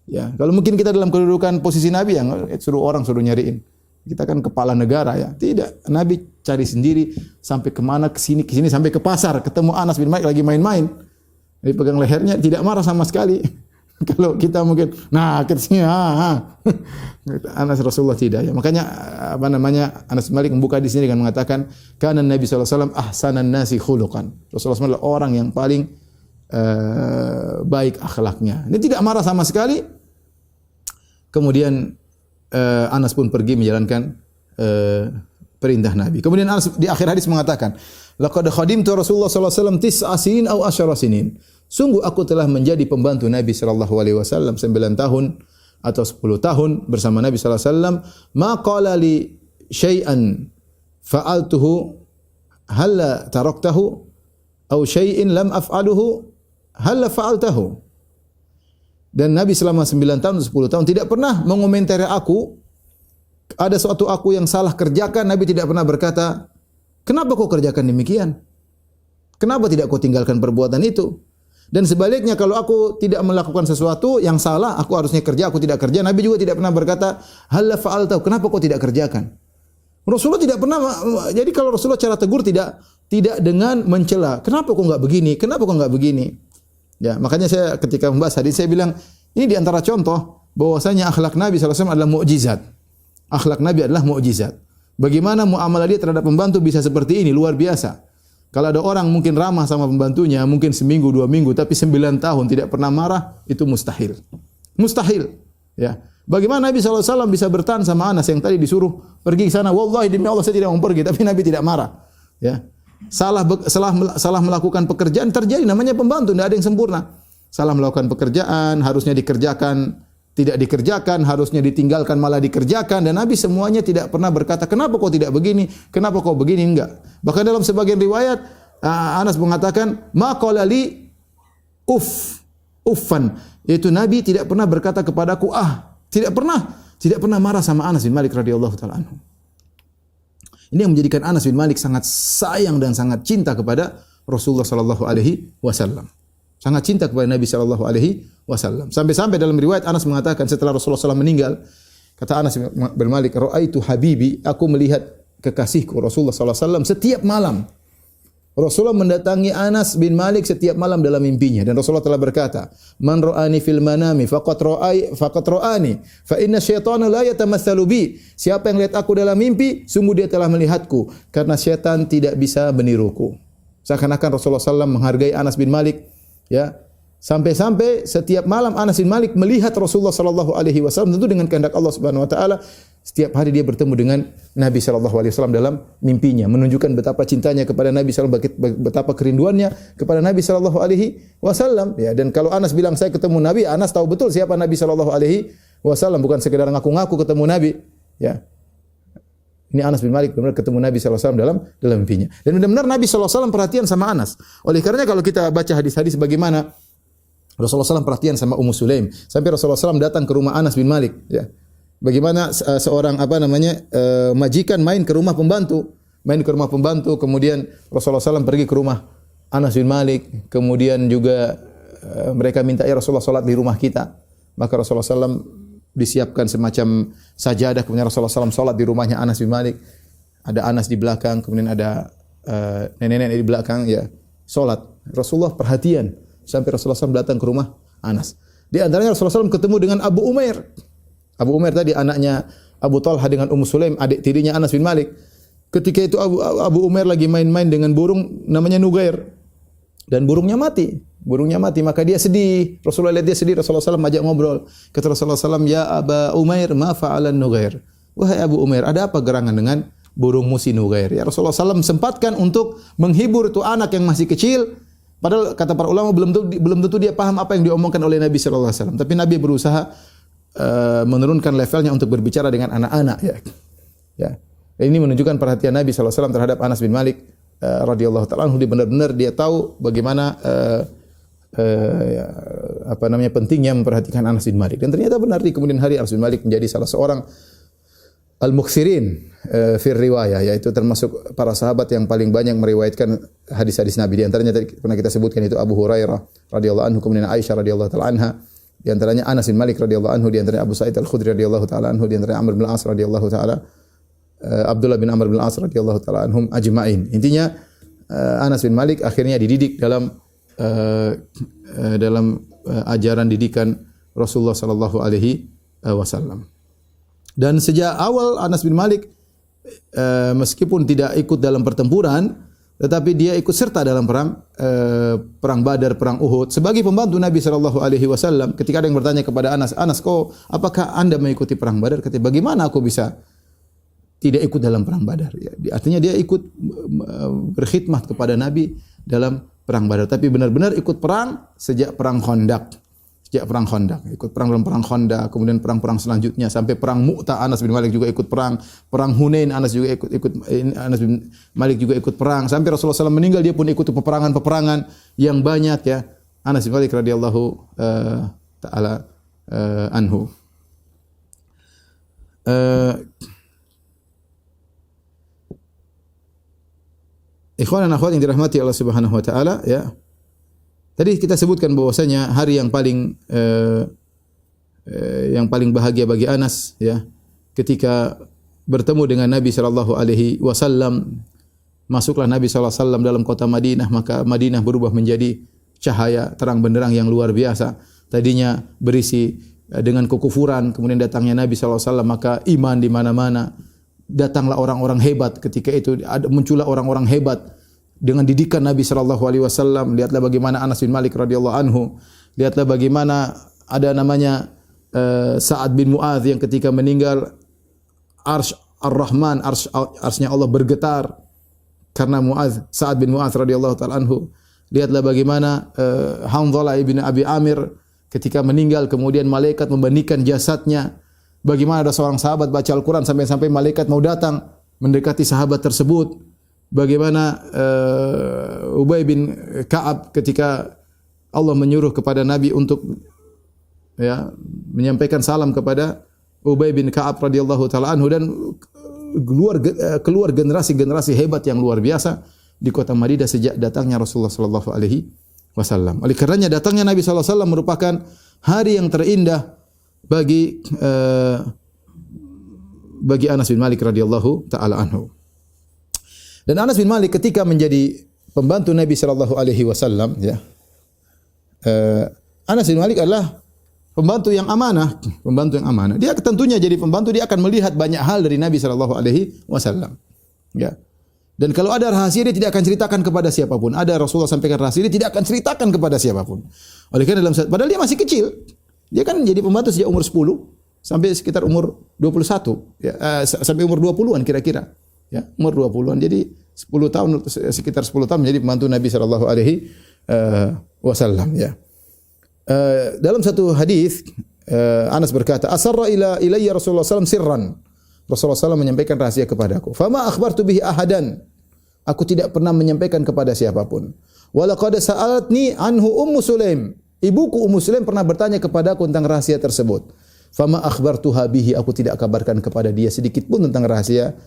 Ya, kalau mungkin kita dalam kedudukan posisi Nabi yang suruh nyariin. Kita kan kepala negara ya. Tidak, Nabi cari sendiri sampai kemana, ke sini sampai ke pasar, ketemu Anas bin Malik lagi main-main. Dia pegang lehernya, tidak marah sama sekali. Kalau kita mungkin, ke sini, Anas Rasulullah tidak ya. Makanya Anas bin Malik membuka di sini dengan mengatakan, kana Nabi sallallahu alaihi wasallam ahsanan nasi khuluqan. Rasulullah SAW adalah orang yang paling baik akhlaknya. Ini tidak marah sama sekali. Kemudian Anas pun pergi menjalankan perintah Nabi. Kemudian Anas di akhir hadis mengatakan, laqad khadimtu Rasulullah sallallahu alaihi wasallam 9 sinin aw 10 sinin. Sungguh aku telah menjadi pembantu Nabi sallallahu alaihi wasallam 9 tahun atau 10 tahun bersama Nabi sallallahu alaihi wasallam. Ma qala li syai'an fa'altuhu hal taraktahu aw syai'in lam af'aluhu hal fa'altahu. Dan Nabi selama 9 tahun 10 tahun tidak pernah mengomentari aku. Ada suatu aku yang salah kerjakan, Nabi tidak pernah berkata, "Kenapa kau kerjakan demikian? Kenapa tidak kau tinggalkan perbuatan itu?" Dan sebaliknya kalau aku tidak melakukan sesuatu yang salah, aku harusnya kerja, aku tidak kerja, Nabi juga tidak pernah berkata, "Hal fa'alta?" Kenapa kau tidak kerjakan? Rasulullah tidak pernah. Jadi kalau Rasulullah cara tegur tidak dengan mencela. Kenapa kau enggak begini? Kenapa kau enggak begini? Ya, makanya saya ketika membahas hadis saya bilang, ini di antara contoh bahwasanya akhlak Nabi sallallahu alaihi wasallam adalah mukjizat. Akhlak Nabi adalah mukjizat. Bagaimana muamalah dia terhadap pembantu bisa seperti ini, luar biasa. Kalau ada orang mungkin ramah sama pembantunya, mungkin seminggu, 2 minggu, tapi 9 tahun tidak pernah marah, itu mustahil. Mustahil. Ya. Bagaimana Nabi SAW bisa bertahan sama Anas yang tadi disuruh pergi ke sana, wallahi demi Allah saya tidak mau pergi, tapi Nabi tidak marah. Ya. Salah melakukan pekerjaan terjadi, namanya pembantu, tidak ada yang sempurna. Salah melakukan pekerjaan, harusnya dikerjakan, tidak dikerjakan, harusnya ditinggalkan malah dikerjakan, dan Nabi semuanya tidak pernah berkata, kenapa kau tidak begini, kenapa kau begini, enggak. Bahkan dalam sebagian riwayat Anas mengatakan, ma qala li uffan, yaitu Nabi tidak pernah berkata kepadaku tidak pernah marah sama Anas bin Malik radhiyallahu taala anhu. Ini yang menjadikan Anas bin Malik sangat sayang dan sangat cinta kepada Rasulullah sallallahu alaihi wasallam. Sangat cinta kepada Nabi sallallahu alaihi wasallam. Sampai-sampai dalam riwayat Anas mengatakan setelah Rasulullah SAW meninggal, kata Anas bin Malik, "Ra'aitu habibi," aku melihat kekasihku Rasulullah SAW setiap malam. Rasulullah mendatangi Anas bin Malik setiap malam dalam mimpinya, dan Rasulullah telah berkata, "Man ra'ani fil manami faqad ra'ani, fa inna syaitana la yatamatsalu bi." Siapa yang lihat aku dalam mimpi, sungguh dia telah melihatku, karena syaitan tidak bisa meniruku. Seakan-akan Rasulullah SAW menghargai Anas bin Malik, ya. Sampai-sampai setiap malam Anas bin Malik melihat Rasulullah sallallahu alaihi wasallam, tentu dengan kehendak Allah Subhanahu wa taala. Setiap hari dia bertemu dengan Nabi sallallahu alaihi wasallam dalam mimpinya, menunjukkan betapa cintanya kepada Nabi sallallahu alaihi wasallam, betapa kerinduannya kepada Nabi sallallahu alaihi wasallam. Ya, dan kalau Anas bilang saya ketemu Nabi, Anas tahu betul siapa Nabi sallallahu alaihi wasallam, bukan sekedar ngaku-ngaku ketemu Nabi, ya. Ini Anas bin Malik benar ketemu Nabi sallallahu alaihi wasallam dalam mimpinya. Dan benar-benar Nabi sallallahu alaihi wasallam perhatian sama Anas. Oleh karenanya kalau kita baca hadis-hadis bagaimana Rasulullah SAW perhatian sama Ummu Sulaim, sampai Rasulullah SAW datang ke rumah Anas bin Malik. Ya. Bagaimana seorang majikan main ke rumah pembantu, kemudian Rasulullah SAW pergi ke rumah Anas bin Malik, kemudian juga mereka minta, ya Rasulullah salat di rumah kita. Maka Rasulullah SAW disiapkan semacam sajadah, kemudian Rasulullah SAW salat di rumahnya Anas bin Malik. Ada Anas di belakang, kemudian ada nenek-nenek di belakang, ya salat. Rasulullah perhatian sampai Rasulullah SAW datang ke rumah Anas. Di antaranya Rasulullah SAW ketemu dengan Abu Umair. Abu Umair tadi anaknya Abu Talha dengan Ummu Sulaim, adik tirinya Anas bin Malik. Ketika itu Abu Umair lagi main-main dengan burung namanya Nugair. Dan burungnya mati. Burungnya mati, maka dia sedih. Rasulullah lihat dia sedih, Rasulullah SAW ajak ngobrol. Kata Rasulullah SAW, "Ya Aba Umair, ma fa'alan Nugair?" Wahai Abu Umair, ada apa gerangan dengan burung musi Nugair? Ya Rasulullah SAW sempatkan untuk menghibur itu anak yang masih kecil. Padahal kata para ulama belum tentu dia paham apa yang diomongkan oleh Nabi sallallahu alaihi wasallam. Tapi Nabi berusaha menurunkan levelnya untuk berbicara dengan anak-anak ya. Ya. Ini menunjukkan perhatian Nabi sallallahu alaihi wasallam terhadap Anas bin Malik radhiyallahu taala anhu. Dia benar-benar dia tahu bagaimana pentingnya memperhatikan Anas bin Malik. Dan ternyata benar di kemudian hari Anas bin Malik menjadi salah seorang al-muksirin fi riwayah, yaitu termasuk para sahabat yang paling banyak meriwayatkan hadis-hadis Nabi. Di antaranya tadi pernah kita sebutkan itu Abu Hurairah radhiyallahu anhu, kemudian Aisyah radhiyallahu taala anha, di antaranya Anas bin Malik radhiyallahu anhu, di antaranya Abu Sa'id Al-Khudri radhiyallahu taala anhu, di antaranya Amr bin Al-As radhiyallahu taala Abdullah bin Amr bin Al-As radhiyallahu taala anhum ajma'in. Intinya Anas bin Malik akhirnya dididik dalam ajaran didikan Rasulullah sallallahu alaihi wasallam. Dan sejak awal Anas bin Malik meskipun tidak ikut dalam pertempuran, tetapi dia ikut serta dalam perang Badar, perang Uhud sebagai pembantu Nabi sallallahu alaihi wasallam. Ketika ada yang bertanya kepada Anas, kau apakah Anda mengikuti perang Badar? Kata, bagaimana aku bisa tidak ikut dalam perang Badar? Ya, artinya dia ikut berkhidmat kepada Nabi dalam perang Badar, tapi benar-benar ikut perang sejak perang Khandaq. Ikut perang dalam perang Khandaq, kemudian perang-perang selanjutnya sampai perang Mu'tah. Anas bin Malik juga ikut perang Hunain. Anas bin Malik juga ikut perang sampai Rasulullah SAW meninggal, dia pun ikut peperangan yang banyak ya. Anas bin Malik radhiyallahu taala anhu. Ikhwan dan akhwat yang dirahmati Allah Subhanahu wa taala ya. Tadi kita sebutkan bahwasanya hari yang paling bahagia bagi Anas ya, ketika bertemu dengan Nabi sallallahu alaihi wasallam. Masuklah Nabi sallallahu alaihi wasallam dalam kota Madinah, maka Madinah berubah menjadi cahaya terang benderang yang luar biasa. Tadinya berisi dengan kekufuran, kemudian datangnya Nabi sallallahu alaihi wasallam, maka iman di mana-mana. Datanglah orang-orang hebat, ketika itu muncullah orang-orang hebat dengan didikan Nabi sallallahu alaihi wasallam. Lihatlah bagaimana Anas bin Malik radhiyallahu anhu. Lihatlah bagaimana ada namanya Sa'ad bin Mu'adz yang ketika meninggal arsy Ar-Rahman, arsy-nya Allah bergetar karena Sa'ad bin Mu'adz radhiyallahu taala anhu. Lihatlah bagaimana Hanzalah ibn Abi Amir ketika meninggal, kemudian malaikat membandingkan jasadnya. Bagaimana ada seorang sahabat baca Al-Quran sampai-sampai malaikat mau datang mendekati sahabat tersebut. Bagaimana Ubay bin Ka'ab ketika Allah menyuruh kepada Nabi untuk ya menyampaikan salam kepada Ubay bin Ka'ab radhiyallahu taala anhu, dan keluar generasi hebat yang luar biasa di kota Madinah sejak datangnya Rasulullah sallallahu alaihi wasallam. Oleh karenanya datangnya Nabi sallallahu alaihi wasallam merupakan hari yang terindah bagi Anas bin Malik radhiyallahu taala anhu. Dan Anas bin Malik ketika menjadi pembantu Nabi sallallahu alaihi wasallam ya. Anas bin Malik adalah pembantu yang amanah. Dia tentunya jadi pembantu, dia akan melihat banyak hal dari Nabi sallallahu alaihi wasallam. Ya. Dan kalau ada rahasia dia tidak akan ceritakan kepada siapapun. Ada Rasulullah sampaikan rahasia dia tidak akan ceritakan kepada siapapun. Oleh karena padahal dia masih kecil. Dia kan jadi pembantu sejak umur 10 sampai sekitar umur 21 ya, sampai umur 20-an kira-kira. Ya, umur 20-an. Jadi 10 tahun, sekitar 10 tahun menjadi pembantu Nabi sallallahu alaihi wasallam ya. Dalam satu hadis Anas berkata, "Asarra ilayya Rasulullah sallallahu sirran." Rasulullah sallallahu menyampaikan rahasia kepadaku. "Fama akhbartu bihi ahadan." Aku tidak pernah menyampaikan kepada siapapun. "Wa laqad sa'alatni anhu Ummu Sulaim." Ibuku Ummu Sulaim pernah bertanya kepadaku tentang rahasia tersebut. "Fama akhbartuha bihi." Aku tidak kabarkan kepada dia sedikit pun tentang rahasia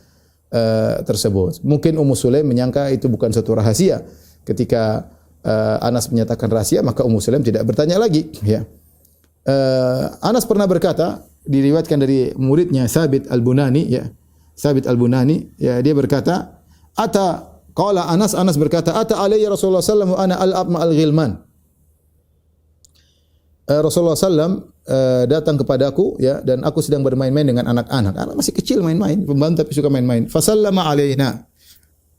tersebut. Mungkin Ummu Sulaim menyangka itu bukan suatu rahasia. Ketika Anas menyatakan rahasia, maka Ummu Sulaim tidak bertanya lagi. Ya. Anas pernah berkata, diriwayatkan dari muridnya Thabit Al-Bunani, ya. Thabit Al-Bunani, ya, dia berkata, "Ata Qala Anas berkata, "Ata alayya Rasulullah sallallahu alaihi wasallam wa ana al'ab ma'al ghilman." Rasulullah sallam datang kepadaku ya, dan aku sedang bermain-main dengan anak-anak. Anak masih kecil main-main, pembantu tapi suka main-main. Fa sallama alaina.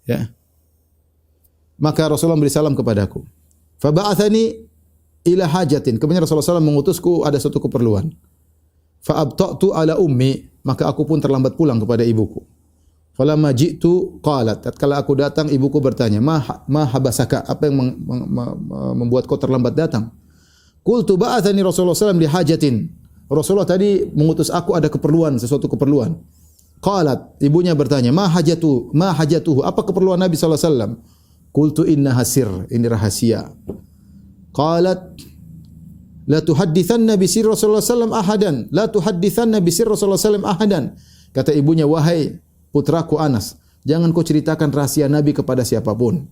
Ya. Maka Rasulullah beri salam kepadaku. Fa ba'athani ila hajatin. Kemudian Rasulullah sallam mengutusku ada suatu keperluan. Fa abta'tu ala ummi, maka aku pun terlambat pulang kepada ibuku. Falamma ji'tu qalat, tatkala aku datang ibuku bertanya, "Ma habasaka? Apa yang membuat kau terlambat datang?" Qultu ba'athani Rasulullah sallallahu alaihi wasallam li hajatin. Rasulullah tadi mengutus aku ada keperluan, sesuatu keperluan. Qalat, ibunya bertanya, "Ma hajatuhu? Apa keperluan Nabi sallallahu alaihi wasallam?" Qultu innaha sir, ini rahasia. Qalat, "La tuhadditsanna bi sirri Rasulullah sallallahu alaihi wasallam ahadan, la tuhadditsanna bi sirri Rasulullah sallallahu alaihi wasallam ahadan." Kata ibunya, "Wahai putraku Anas, jangan kau ceritakan rahasia Nabi kepada siapapun."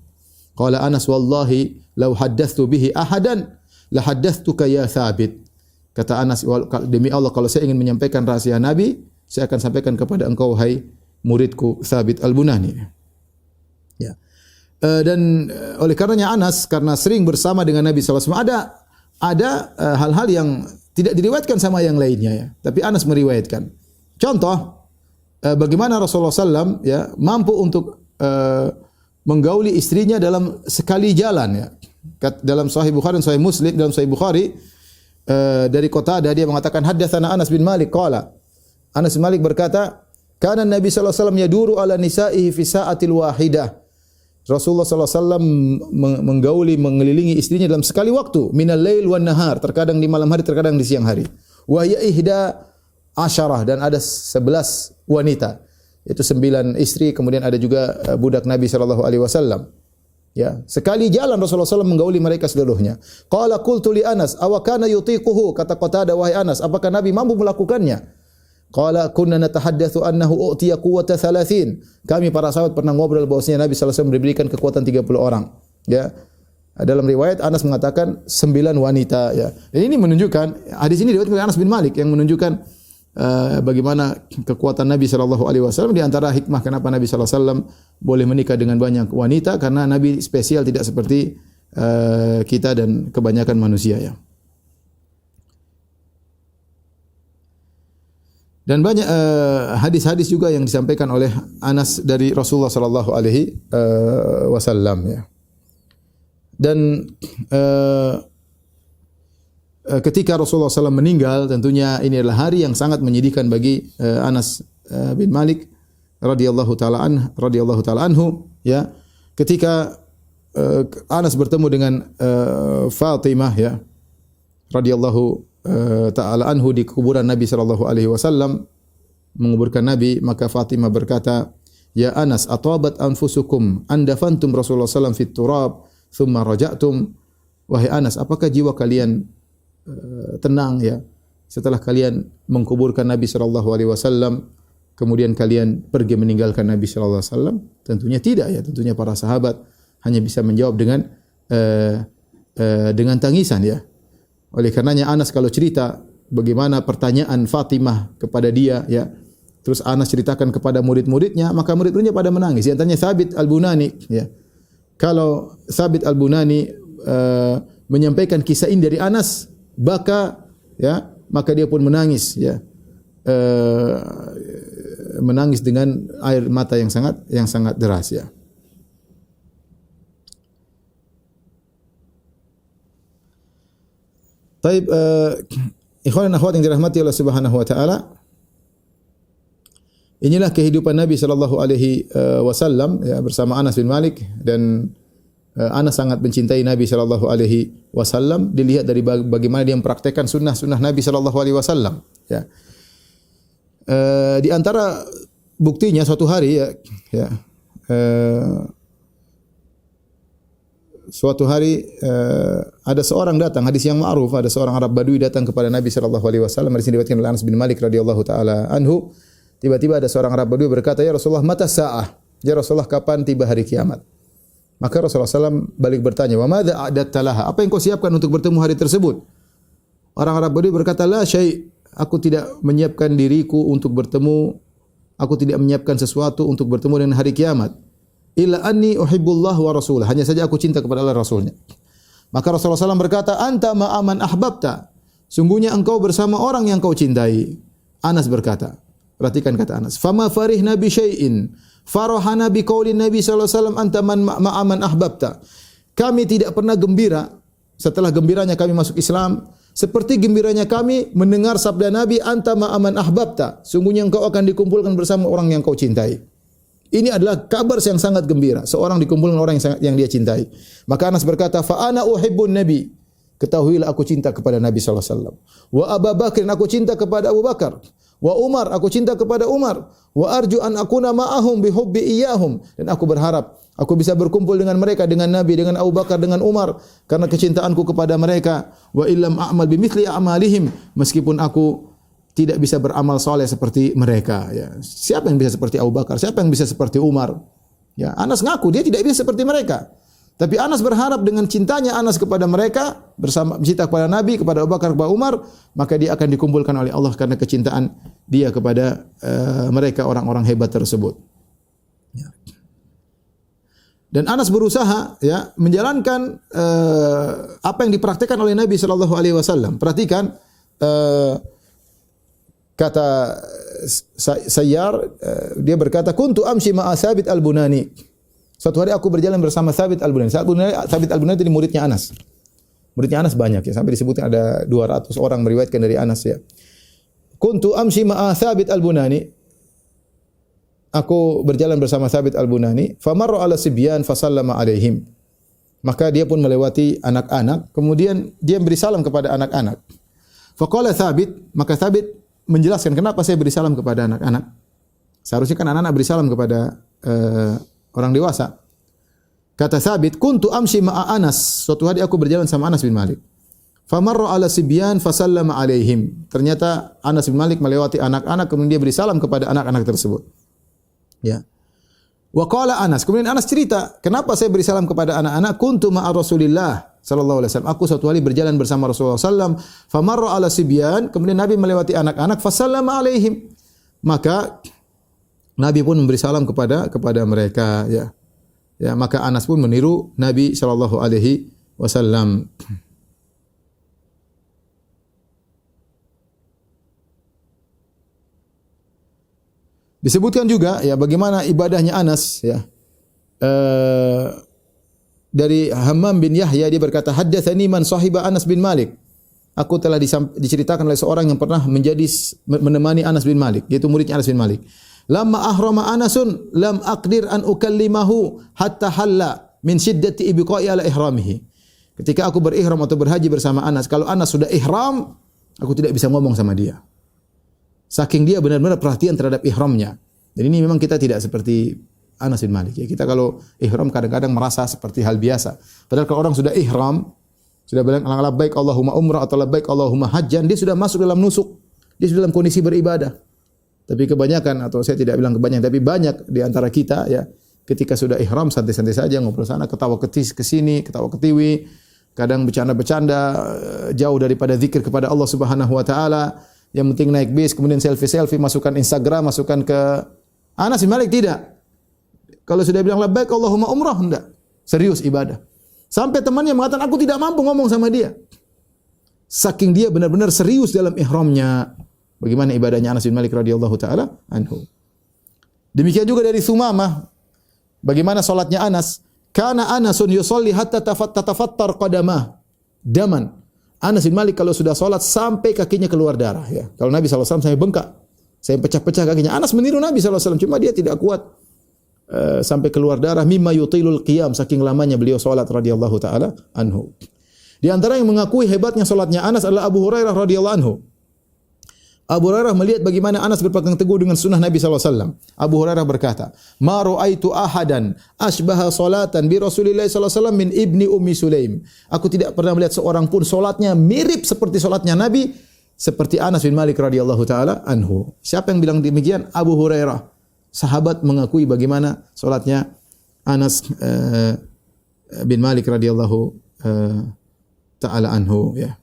Qala Anas, "Wallahi law haddathtu bihi ahadan la haddathtuka ya Thabit." Kata Anas, "Demi Allah kalau saya ingin menyampaikan rahasia Nabi, saya akan sampaikan kepada engkau hai muridku Thabit Al-Bunani." Ya. Dan oleh karenanya Anas karena sering bersama dengan Nabi sallallahu alaihi wasallam ada hal-hal yang tidak diriwayatkan sama yang lainnya ya, tapi Anas meriwayatkan. Contoh bagaimana Rasulullah sallam ya mampu untuk menggauli istrinya dalam sekali jalan ya. Dalam Sahih Bukhari dan Sahih Muslim, dalam Sahih Bukhari dari Qatadah dia mengatakan haddatsana Anas bin Malik qala. Anas bin Malik berkata, "Kana Nabi sallallahu alaihi wasallam yaduru ala nisa'ihi fi sa'atil wahidah." Rasulullah sallallahu alaihi wasallam menggauli mengelilingi istrinya dalam sekali waktu, minal lail wan nahar, terkadang di malam hari, terkadang di siang hari. Wa ya ihda asyarah, dan ada 11 wanita. Itu 9 istri, kemudian ada juga budak Nabi sallallahu alaihi wasallam. Ya, sekali jalan Rasulullah SAW menggauli mereka seluruhnya. Qala qultu li Anas, aw kana yutiquhu? Kata Qatadah, "Wahai Anas, apakah Nabi mampu melakukannya?" Qala kunna natahaddatsu annahu u'tiya quwwata 30. Kami para sahabat pernah ngobrol bahwasanya Nabi sallallahu alaihi wasallam diberikan kekuatan 30 orang. Ya. Dalam riwayat Anas mengatakan 9 wanita ya. Dan ini menunjukkan hadis ini diriwayatkan oleh Anas bin Malik yang menunjukkan bagaimana kekuatan Nabi sallallahu alaihi wasallam. Di antara hikmah kenapa Nabi sallallahu alaihi wasallam boleh menikah dengan banyak wanita karena Nabi spesial, tidak seperti kita dan kebanyakan manusia ya. Dan banyak hadis-hadis juga yang disampaikan oleh Anas dari Rasulullah sallallahu alaihi wasallam ya. Dan ketika Rasulullah SAW meninggal, tentunya ini adalah hari yang sangat menyedihkan bagi Anas bin Malik radhiyallahu taala anhu ya. Ketika Anas bertemu dengan Fatimah ya radhiyallahu taala anhu di kuburan Nabi sallallahu alaihi wasallam, menguburkan Nabi, maka Fatimah berkata, "Ya Anas, atabat anfusukum andafantum Rasulullah sallallahu fit turab thumma raja'tum." Wahai Anas, apakah jiwa kalian tenang ya setelah kalian mengkuburkan Nabi sallallahu alaihi wasallam kemudian kalian pergi meninggalkan Nabi sallallahu alaihi wasallam? Tentunya tidak ya. Tentunya para sahabat hanya bisa menjawab dengan tangisan ya. Oleh karenanya Anas kalau cerita bagaimana pertanyaan Fatimah kepada dia ya, terus Anas ceritakan kepada murid-muridnya, maka murid-muridnya pada menangis. Di antaranya Thabit Al-Bunani ya. Kalau Thabit Al-Bunani menyampaikan kisah ini dari Anas, maka dia pun menangis ya. Menangis dengan air mata yang sangat deras ya. Taib ikhwan dan akhwat yang dirahmati Allah Subhanahu wa taala. Inilah kehidupan Nabi sallallahu alaihi wasallam ya bersama Anas bin Malik, dan Anas sangat mencintai Nabi sallallahu alaihi wasallam, dilihat dari bagaimana dia mempraktikkan sunnah-sunnah Nabi sallallahu alaihi wasallam ya. Di antara buktinya suatu hari ada seorang datang, hadis yang ma'ruf, ada seorang Arab Badui datang kepada Nabi sallallahu alaihi wasallam. Hadis ini diriwayatkan oleh Anas bin Malik radhiyallahu taala anhu. Tiba-tiba ada seorang Arab Badui berkata, "Ya Rasulullah, mata sa'ah?" Ya Rasulullah, kapan tiba hari kiamat? Maka Rasulullah SAW balik bertanya, "Wa madza a'datta laha?" Apa yang kau siapkan untuk bertemu hari tersebut? Orang Arab Badui berkata, "La syai'." Aku tidak menyiapkan diriku untuk bertemu, aku tidak menyiapkan sesuatu untuk bertemu dengan hari kiamat. illa anni uhibbullah wa rasulah. Hanya saja aku cinta kepada Allah Rasulnya. Maka Rasulullah SAW berkata, anta ma'aman ahbabta. Sungguhnya engkau bersama orang yang kau cintai. Anas berkata, perhatikan kata Anas, fama farihna bi syai'in farahana bi qaulin Nabi sallallahu alaihi wasallam anta man ma'aman ahbabta. Kami tidak pernah gembira setelah gembiranya kami masuk Islam seperti gembiranya kami mendengar sabda Nabi anta ma'aman ahbabta. Sungguhnya engkau akan dikumpulkan bersama orang yang kau cintai. Ini adalah kabar yang sangat gembira. Seorang dikumpulkan orang yang dia cintai. Maka Anas berkata, fa ana uhibbun Nabi. Ketahuilah aku cinta kepada Nabi sallallahu alaihi wasallam. Wa Abu Bakar, aku cinta kepada Abu Bakar. Wa Umar, aku cinta kepada Umar. Wa arju an akuna ma'ahum bi hubbi iyyahum. Dan aku berharap aku bisa berkumpul dengan mereka, dengan Nabi, dengan Abu Bakar, dengan Umar karena kecintaanku kepada mereka. Wa illam a'mal bimithli a'malihim, meskipun aku tidak bisa beramal soleh seperti mereka. Ya. Siapa yang bisa seperti Abu Bakar? Siapa yang bisa seperti Umar? Ya, Anas ngaku dia tidak bisa seperti mereka. Tapi Anas berharap dengan cintanya Anas kepada mereka, bersama cinta kepada Nabi, kepada Abu Bakar, kepada Umar, maka dia akan dikumpulkan oleh Allah karena kecintaan dia kepada mereka orang-orang hebat tersebut. Ya. Dan Anas berusaha ya menjalankan apa yang dipraktikkan oleh Nabi sallallahu alaihi wasallam. Perhatikan kata Sayyar, dia berkata, kuntu amshi ma'a Thabit al-Bunani. Suatu hari aku berjalan bersama Thabit al-Bunani. Thabit al-Bunani itu muridnya Anas. Muridnya Anas banyak ya, sampai disebutkan ada 200 orang meriwayatkan dari Anas ya. Kuntu amshi ma'a Thabit al-Bunani. Aku berjalan bersama Thabit al-Bunani, famarra ala sibyan fasallama alaihim. Maka dia pun melewati anak-anak, kemudian dia beri salam kepada anak-anak. Faqala Thabit, maka Thabit menjelaskan kenapa saya beri salam kepada anak-anak. Seharusnya kan anak-anak beri salam kepada orang dewasa. Kata Thabit, kuntu amshi ma'a Anas. Suatu hari aku berjalan sama Anas bin Malik. Famarra ala sibyan fasallama alaihim. Ternyata Anas bin Malik melewati anak-anak, kemudian dia beri salam kepada anak-anak tersebut. Ya. Wa qala Anas, kemudian Anas cerita, kenapa saya beri salam kepada anak-anak? Kuntu ma'a Rasulillah sallallahu alaihi wasallam. Aku suatu hari berjalan bersama Rasulullah sallam, famarra ala sibyan, kemudian Nabi melewati anak-anak, fasallama alaihim. Maka Nabi pun memberi salam kepada mereka ya. Ya, maka Anas pun meniru Nabi sallallahu alaihi wasallam. Disebutkan juga ya bagaimana ibadahnya Anas ya. Dari Hammam bin Yahya dia berkata, haddatsani man sahiba Anas bin Malik. Aku telah diceritakan oleh seorang yang pernah menemani Anas bin Malik, yaitu muridnya Anas bin Malik. Lamma ahrama Anasun lam aqdir an ukallimahu hatta halla min shiddati ibqa'i ala ihramihi. Ketika aku berihram atau berhaji bersama Anas, kalau Anas sudah ihram, aku tidak bisa ngomong sama dia. Saking dia benar-benar perhatian terhadap ihramnya. Dan ini memang kita tidak seperti Anas bin Malik. Ya, kita kalau ihram kadang-kadang merasa seperti hal biasa. Padahal kalau orang sudah ihram, sudah bilang labbaik Allahumma umrah atau labbaik Allahumma hajjan, dia sudah masuk dalam nusuk. Dia sudah dalam kondisi beribadah. Tapi kebanyakan, atau saya tidak bilang kebanyakan, tapi banyak di antara kita ya, ketika sudah ihram santai-santai saja, ngobrol sana, ketawa ke sini, ketawa ketiwi, kadang bercanda-bercanda, jauh daripada zikir kepada Allah Subhanahu wa taala. Yang penting naik bis, kemudian selfie, masukkan Instagram, masukkan ke Anas bin Malik tidak. Kalau sudah bilang labbaik Allahumma umrah, enggak. Serius ibadah. Sampai temannya mengatakan, aku tidak mampu ngomong sama dia. Saking dia benar-benar serius dalam ihramnya. Bagaimana ibadahnya Anas bin Malik radhiyallahu taala anhu. Demikian juga dari Sumamah. Bagaimana salatnya Anas? Kana Anasun yusalli hatta tatafattar qadamah daman. Anas bin Malik kalau sudah salat sampai kakinya keluar darah ya. Kalau Nabi sallallahu alaihi wasallam saya bengkak, saya pecah-pecah kakinya. Anas meniru Nabi sallallahu alaihi wasallam, cuma dia tidak kuat sampai keluar darah, mimma yutilul qiyam, saking lamanya beliau salat radhiyallahu taala anhu. Di antara yang mengakui hebatnya salatnya Anas adalah Abu Hurairah radhiyallahu anhu. Abu Hurairah melihat bagaimana Anas berpegang teguh dengan sunnah Nabi sallallahu alaihi wasallam. Abu Hurairah berkata, "Ma ra'aitu ahadan asbaha salatan bi Rasulillah sallallahu alaihi wasallam min ibni Ummi Sulaim." Aku tidak pernah melihat seorang pun salatnya mirip seperti salatnya Nabi seperti Anas bin Malik radhiyallahu taala anhu. Siapa yang bilang demikian? Abu Hurairah. Sahabat mengakui bagaimana salatnya Anas bin Malik radhiyallahu taala anhu ya.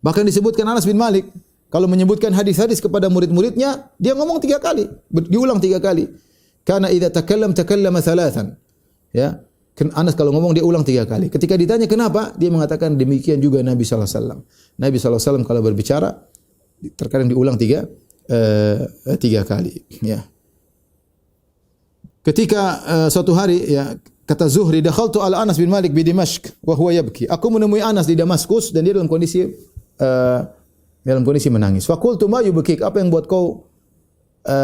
Bahkan disebutkan Anas bin Malik kalau menyebutkan hadis-hadis kepada murid-muridnya, dia ngomong 3 kali, diulang 3 kali. Kana idza takallama thalathan. Ya. Anas kalau ngomong dia ulang 3 kali. Ketika ditanya kenapa, dia mengatakan demikian juga Nabi sallallahu alaihi wasallam. Nabi sallallahu alaihi wasallam kalau berbicara terkadang diulang 3 kali, ya. Ketika suatu hari, ya, kata Zuhri, dakhaltu ala Anas bin Malik bi Dimashq wa huwa yabki. Aku menemui Anas di Damaskus dan dia dalam kondisi menangis. Fa qultu ma yubkik? Apa yang buat kau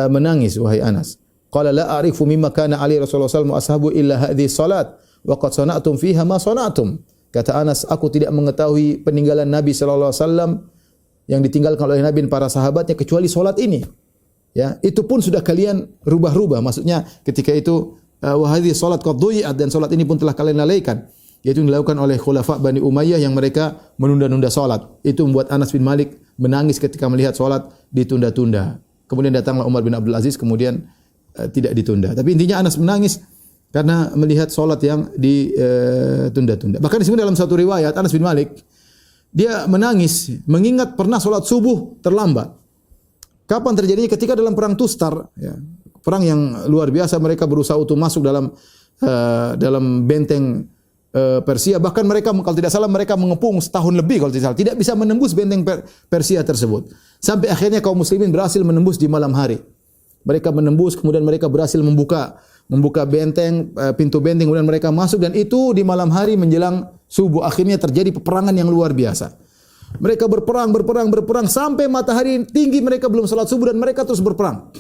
menangis wahai Anas? Qala la a'rifu mimma kana ali Rasulullah sallallahu alaihi wasallam ashabu illa hadhihi salat wa qad sana'tum fiha ma sana'tum. Kata Anas, aku tidak mengetahui peninggalan Nabi sallallahu alaihi wasallam yang ditinggalkan oleh Nabi dan para sahabatnya kecuali salat ini. Ya, itu pun sudah kalian rubah-rubah. Maksudnya ketika itu wa hadhihi salat qad dhuyi'at, dan salat ini pun telah kalian lalaikan. Yaitu dilakukan oleh khulafa Bani Umayyah yang mereka menunda-nunda salat. Itu membuat Anas bin Malik menangis ketika melihat salat ditunda-tunda. Kemudian datanglah Umar bin Abdul Aziz, kemudian tidak ditunda. Tapi intinya Anas menangis karena melihat solat yang ditunda-tunda. Bahkan disebut dalam satu riwayat Anas bin Malik, dia menangis mengingat pernah solat subuh terlambat. Kapan terjadinya? Ketika dalam perang Tustar, ya, perang yang luar biasa, mereka berusaha untuk masuk dalam benteng Persia. Bahkan mereka, kalau tidak salah, mereka mengepung setahun lebih kalau tidak salah, tidak bisa menembus benteng Persia tersebut. Sampai akhirnya kaum muslimin berhasil menembus di malam hari. Mereka menembus, kemudian mereka berhasil membuka benteng, pintu benteng, kemudian mereka masuk, dan itu di malam hari menjelang subuh. Akhirnya terjadi peperangan yang luar biasa. Mereka berperang sampai matahari tinggi, mereka belum salat subuh dan mereka terus berperang.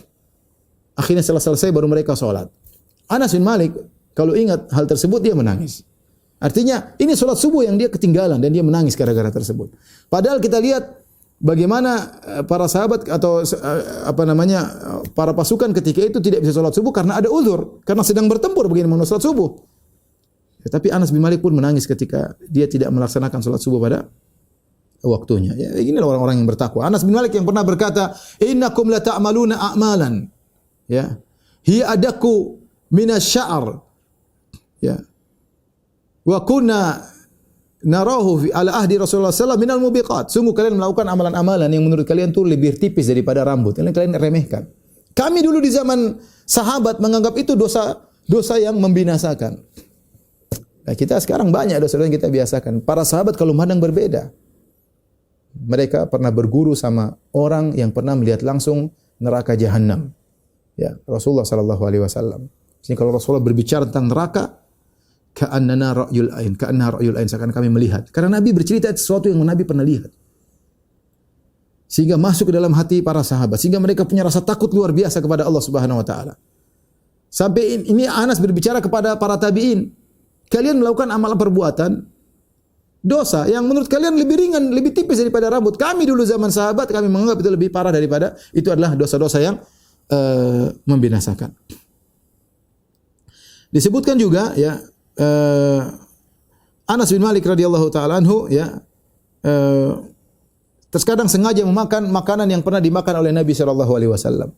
Akhirnya setelah selesai baru mereka salat. Anas bin Malik kalau ingat hal tersebut dia menangis. Artinya ini salat subuh yang dia ketinggalan dan dia menangis gara-gara tersebut. Padahal kita lihat bagaimana para sahabat atau para pasukan ketika itu tidak bisa salat subuh karena ada uzur, karena sedang bertempur, bagaimana salat subuh. Ya, tapi Anas bin Malik pun menangis ketika dia tidak melaksanakan salat subuh pada waktunya. Ya, inilah orang-orang yang bertakwa. Anas bin Malik yang pernah berkata, "Innakum la ta'maluna a'malan, ya, hiya adaku minasy-sya'r." Ya. Wa kunna narahu ala ahdi Rasulullah sallallahu alaihi wasallam minal mubiqat. Sungguh kalian melakukan amalan-amalan yang menurut kalian itu lebih tipis daripada rambut. Yang kalian remehkan. Kami dulu di zaman sahabat menganggap itu dosa yang membinasakan. Nah, kita sekarang banyak dosa yang kita biasakan. Para sahabat kalau memandang berbeda. Mereka pernah berguru sama orang yang pernah melihat langsung neraka jahanam. Ya, Rasulullah sallallahu alaihi wasallam. Jadi kalau Rasulullah berbicara tentang neraka, ka'annana ra'yul ain, seakan kami melihat. Karena Nabi bercerita sesuatu yang Nabi pernah lihat. Sehingga masuk ke dalam hati para sahabat, sehingga mereka punya rasa takut luar biasa kepada Allah Subhanahu wa taala. Sampai ini Anas berbicara kepada para tabi'in, kalian melakukan amalan perbuatan dosa yang menurut kalian lebih ringan, lebih tipis daripada rambut. Kami dulu zaman sahabat, kami menganggap itu lebih parah daripada, itu adalah dosa-dosa yang membinasakan. Disebutkan juga, ya, Anas bin Malik radhiyallahu taala anhu, ya, terkadang sengaja memakan makanan yang pernah dimakan oleh Nabi sallallahu alaihi wasallam.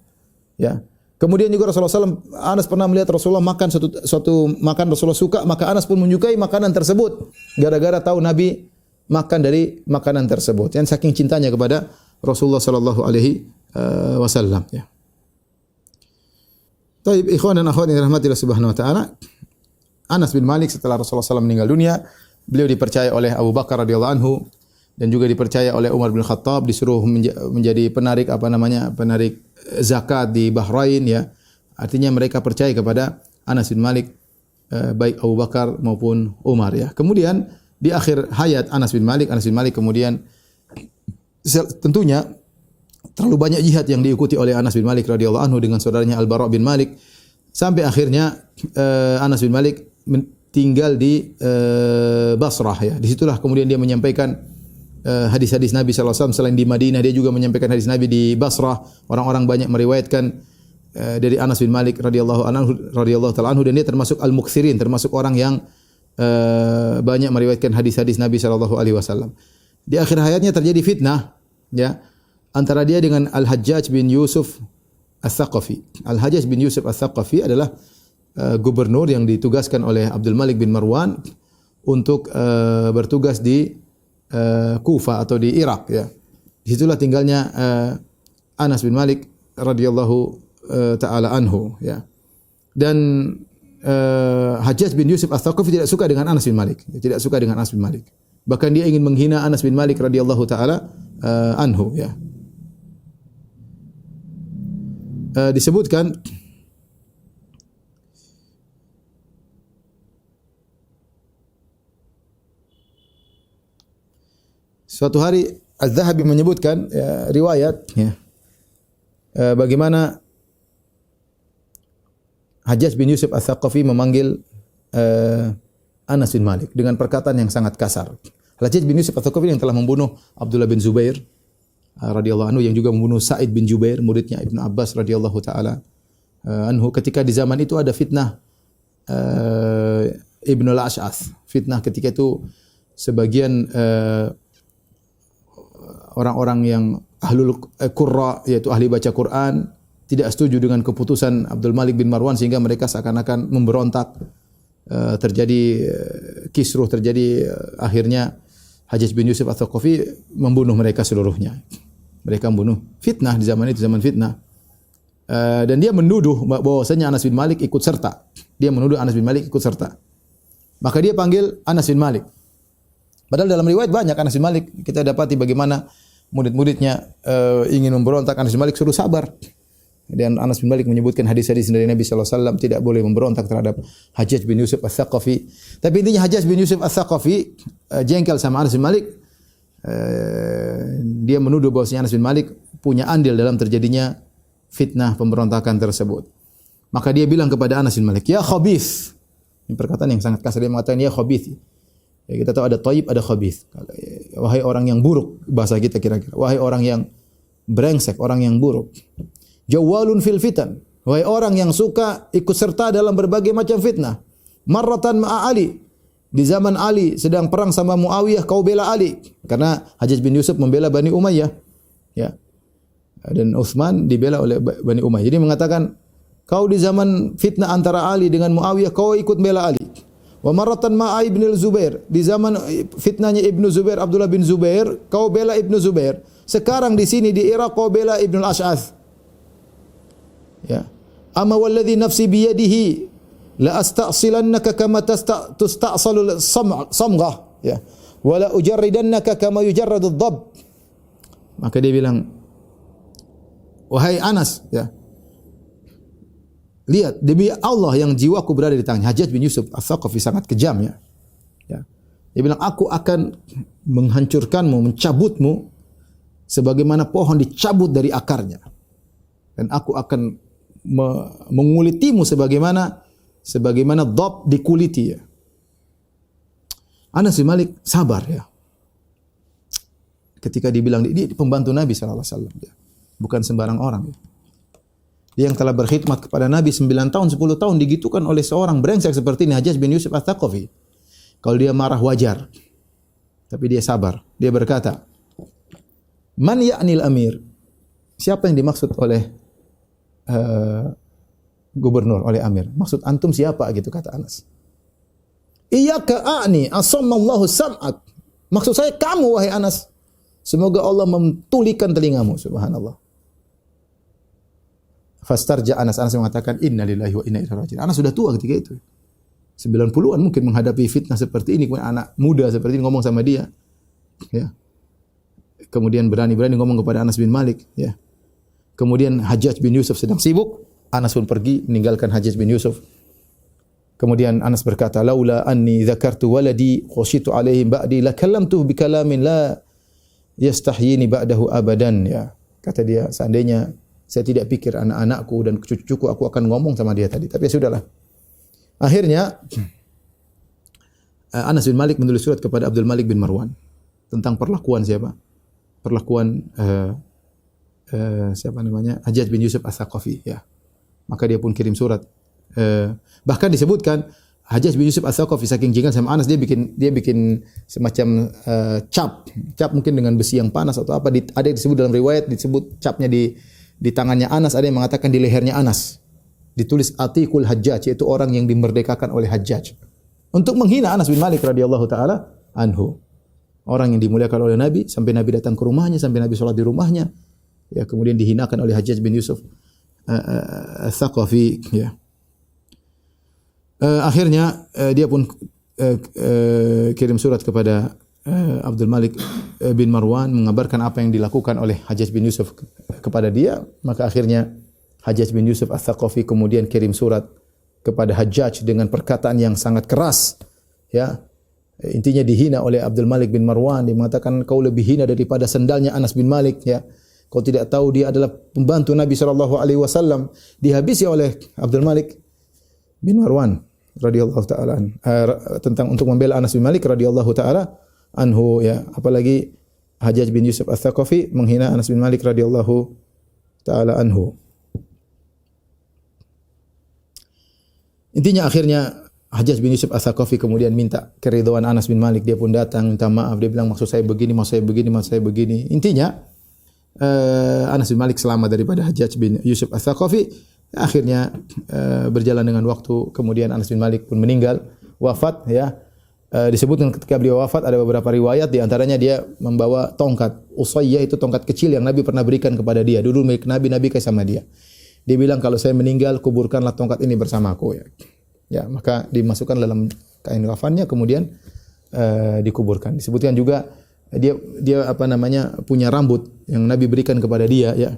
Ya. Kemudian juga Rasulullah SAW, Anas pernah melihat Rasulullah makan suatu makan Rasulullah suka, maka Anas pun menyukai makanan tersebut gara-gara tahu Nabi makan dari makanan tersebut. Yang saking cintanya kepada Rasulullah sallallahu alaihi wasallam, ya. Baik, ikhwan dan akhwat yang dirahmati Allah Subhanahu wa taala, Anas bin Malik setelah Rasulullah SAW meninggal dunia, beliau dipercaya oleh Abu Bakar radhiyallahu anhu dan juga dipercaya oleh Umar bin Khattab, disuruh menjadi penarik zakat di Bahrain, ya. Artinya mereka percaya kepada Anas bin Malik, baik Abu Bakar maupun Umar, ya. Kemudian di akhir hayat Anas bin Malik kemudian tentunya terlalu banyak jihad yang diikuti oleh Anas bin Malik radhiyallahu anhu dengan saudaranya Al-Bara' bin Malik, sampai akhirnya Anas bin Malik tinggal di Basrah, ya. Disitulah kemudian dia menyampaikan hadis-hadis Nabi sallallahu alaihi wasallam. Selain di Madinah, dia juga menyampaikan hadis Nabi di Basrah. Orang-orang banyak meriwayatkan dari Anas bin Malik radhiyallahu taala anhu, dan dia termasuk al-muksirin, termasuk orang yang banyak meriwayatkan hadis-hadis Nabi sallallahu alaihi wasallam. Di akhir hayatnya terjadi fitnah, ya, antara dia dengan Al-Hajjaj bin Yusuf Al-Thaqafi. Al-Hajjaj bin Yusuf Al-Thaqafi adalah gubernur yang ditugaskan oleh Abdul Malik bin Marwan untuk bertugas di Kufa atau di Irak, ya. Di situlah tinggalnya Anas bin Malik radhiyallahu taala anhu, ya. Dan Hajjaj bin Yusuf Ats-Tsaqafi tidak suka dengan Anas bin Malik. Tidak suka dengan Anas bin Malik. Bahkan dia ingin menghina Anas bin Malik radhiyallahu taala anhu ya. Disebutkan suatu hari Az-Zahabi menyebutkan riwayat ya, bagaimana Hajjaj bin Yusuf Ats-Tsaqafi memanggil Anas bin Malik dengan perkataan yang sangat kasar. Hajjaj bin Yusuf Ats-Tsaqafi yang telah membunuh Abdullah bin Zubair radhiyallahu anhu, yang juga membunuh Sa'id bin Jubair muridnya Ibnu Abbas radhiyallahu taala anhu. Ketika di zaman itu ada fitnah Ibnu al-Ash'ath. Fitnah ketika itu sebagian orang-orang yang ahlul qurra, yaitu ahli baca Quran, tidak setuju dengan keputusan Abdul Malik bin Marwan sehingga mereka seakan-akan memberontak. Terjadi kisruh, terjadi akhirnya Hajjaj bin Yusuf Ats-Tsaqafi membunuh mereka seluruhnya. Mereka membunuh, fitnah di zaman itu, zaman fitnah. Dan dia menuduh bahwasanya Anas bin Malik ikut serta. Dia menuduh Anas bin Malik ikut serta. Maka dia panggil Anas bin Malik. Padahal dalam riwayat banyak Anas bin Malik, kita dapati bagaimana murid-muridnya ingin memberontak. Anas bin Malik suruh sabar. Dan Anas bin Malik menyebutkan hadis-hadis dari Nabi sallallahu alaihi wasallam tidak boleh memberontak terhadap Hajjaj bin Yusuf Ats-Tsaqafi. Tapi intinya Hajjaj bin Yusuf Ats-Tsaqafi jengkel sama Anas bin Malik. Dia menuduh bahwasanya Anas bin Malik punya andil dalam terjadinya fitnah pemberontakan tersebut. Maka dia bilang kepada Anas bin Malik, "Ya khabith." Ini perkataan yang sangat kasar, dia mengatakan ya khabith. Ya, kita tahu ada thayyib, ada khabith. Wahai orang yang buruk, bahasa kita kira-kira. Wahai orang yang brengsek, orang yang buruk. Jawalun fil fitan. Wahai orang yang suka ikut serta dalam berbagai macam fitnah. Marratan ma'a Ali. Di zaman Ali sedang perang sama Muawiyah, kau bela Ali. Karena Hajjaj bin Yusuf membela Bani Umayyah. Ya. Dan Utsman dibela oleh Bani Umayyah. Jadi mengatakan, kau di zaman fitnah antara Ali dengan Muawiyah, kau ikut bela Ali. Wa marratan ma'a Ibnu Zubair. Di zaman fitnahnya Ibnu Zubair, Abdullah bin Zubair, kau bela Ibnu Zubair. Sekarang di sini di Irak kau bela Ibnu al-Ash'ath. Ya. Amma walladhi nafsi biyadihi la asta'silannaka kama tusta'salu samghah, ya. Wa la ujarridannaka kama yujarradu ad-dhab. Maka dia bilang, wahai Anas, ya. Lihat, demi Allah yang jiwaku berada di tangannya. Hajjaj bin Yusuf Ats-Tsaqafi sangat kejam, ya. Ya. Dia bilang, aku akan menghancurkanmu, mencabutmu sebagaimana pohon dicabut dari akarnya. Dan aku akan mengulitimu sebagaimana dhab dikuliti, ya. Anas bin Malik sabar, ya. Ketika dibilang dia pembantu Nabi sallallahu alaihi wasallam, ya. Bukan sembarang orang, ya. Dia yang telah berkhidmat kepada Nabi 9 tahun, 10 tahun digitukan oleh seorang brengsek seperti ini, Hajjaj bin Yusuf Ats-Tsaqafi. Kalau dia marah wajar. Tapi dia sabar. Dia berkata, "Man ya'nil amir?" Siapa yang dimaksud oleh gubernur, oleh amir? Maksud antum siapa, gitu kata Anas. Iyyaka a'ni asammallahu sam'ak. Maksud saya kamu, wahai Anas. Semoga Allah mentulikan telingamu, subhanallah. Fastarja Anas mengatakan innalillahi wa inna ilaihi raji'un. Anas sudah tua ketika itu. 90-an mungkin menghadapi fitnah seperti ini, kemudian anak muda seperti ini ngomong sama dia. Ya. Kemudian berani-berani ngomong kepada Anas bin Malik, ya. Kemudian Hajjaj bin Yusuf sedang sibuk, Anas pun pergi meninggalkan Hajjaj bin Yusuf. Kemudian Anas berkata, "Laula anni dzakartu waladi khashitu alaihim ba'di lakallamtuhu bikalamin la yastahyini ba'dahu abadan." Ya, kata dia, seandainya saya tidak pikir anak-anakku dan cucu-cucuku, aku akan ngomong sama dia tadi. Tapi ya sudahlah. Akhirnya Anas bin Malik menulis surat kepada Abdul Malik bin Marwan tentang perlakuan siapa? Perlakuan siapa namanya? Hajjaj bin Yusuf Ats-Tsaqafi, ya. Maka dia pun kirim surat. Bahkan disebutkan Hajjaj bin Yusuf Ats-Tsaqafi saking jengkel sama Anas, dia bikin semacam cap mungkin dengan besi yang panas atau apa. Ada yang disebut dalam riwayat, disebut capnya di tangannya Anas, ada yang mengatakan di lehernya Anas. Ditulis Atiqul Hajjaj, yaitu orang yang dimerdekakan oleh Hajjaj. Untuk menghina Anas bin Malik radhiyallahu taala anhu. Orang yang dimuliakan oleh Nabi, sampai Nabi datang ke rumahnya, sampai Nabi sholat di rumahnya. Ya, kemudian dihinakan oleh Hajjaj bin Yusuf Ats-Tsaqafi, ya. Akhirnya dia pun kirim surat kepada Abdul Malik bin Marwan mengabarkan apa yang dilakukan oleh Hajjaj bin Yusuf kepada dia. Maka akhirnya Hajjaj bin Yusuf Ats-Tsaqafi kemudian kirim surat kepada Hajjaj dengan perkataan yang sangat keras, ya. Intinya dihina oleh Abdul Malik bin Marwan. Dia mengatakan, kau lebih hina daripada sendalnya Anas bin Malik, ya. Kau tidak tahu dia adalah pembantu Nabi SAW. Dihabisi oleh Abdul Malik bin Marwan radhiyallahu taala tentang untuk membela Anas bin Malik radhiyallahu taala anhu, ya. Apalagi Hajjaj bin Yusuf Ats-Tsaqafi menghina Anas bin Malik radhiyallahu taala anhu. Intinya akhirnya Hajjaj bin Yusuf Ats-Tsaqafi kemudian minta keridhaan Anas bin Malik. Dia pun datang minta maaf. Dia bilang maksud saya begini, maksud saya begini. Intinya Anas bin Malik selamat daripada Hajjaj bin Yusuf Ats-Tsaqafi. Akhirnya berjalan dengan waktu, kemudian Anas bin Malik pun meninggal, wafat, ya. Disebutkan ketika beliau wafat ada beberapa riwayat, di antaranya dia membawa tongkat. Usayyah itu tongkat kecil yang Nabi pernah berikan kepada dia. Dulu milik Nabi kasih sama dia. Dia bilang kalau saya meninggal kuburkanlah tongkat ini bersamaku, ya. Ya, maka dimasukkan dalam kain kafannya kemudian dikuburkan. Disebutkan juga dia punya rambut yang Nabi berikan kepada dia, ya.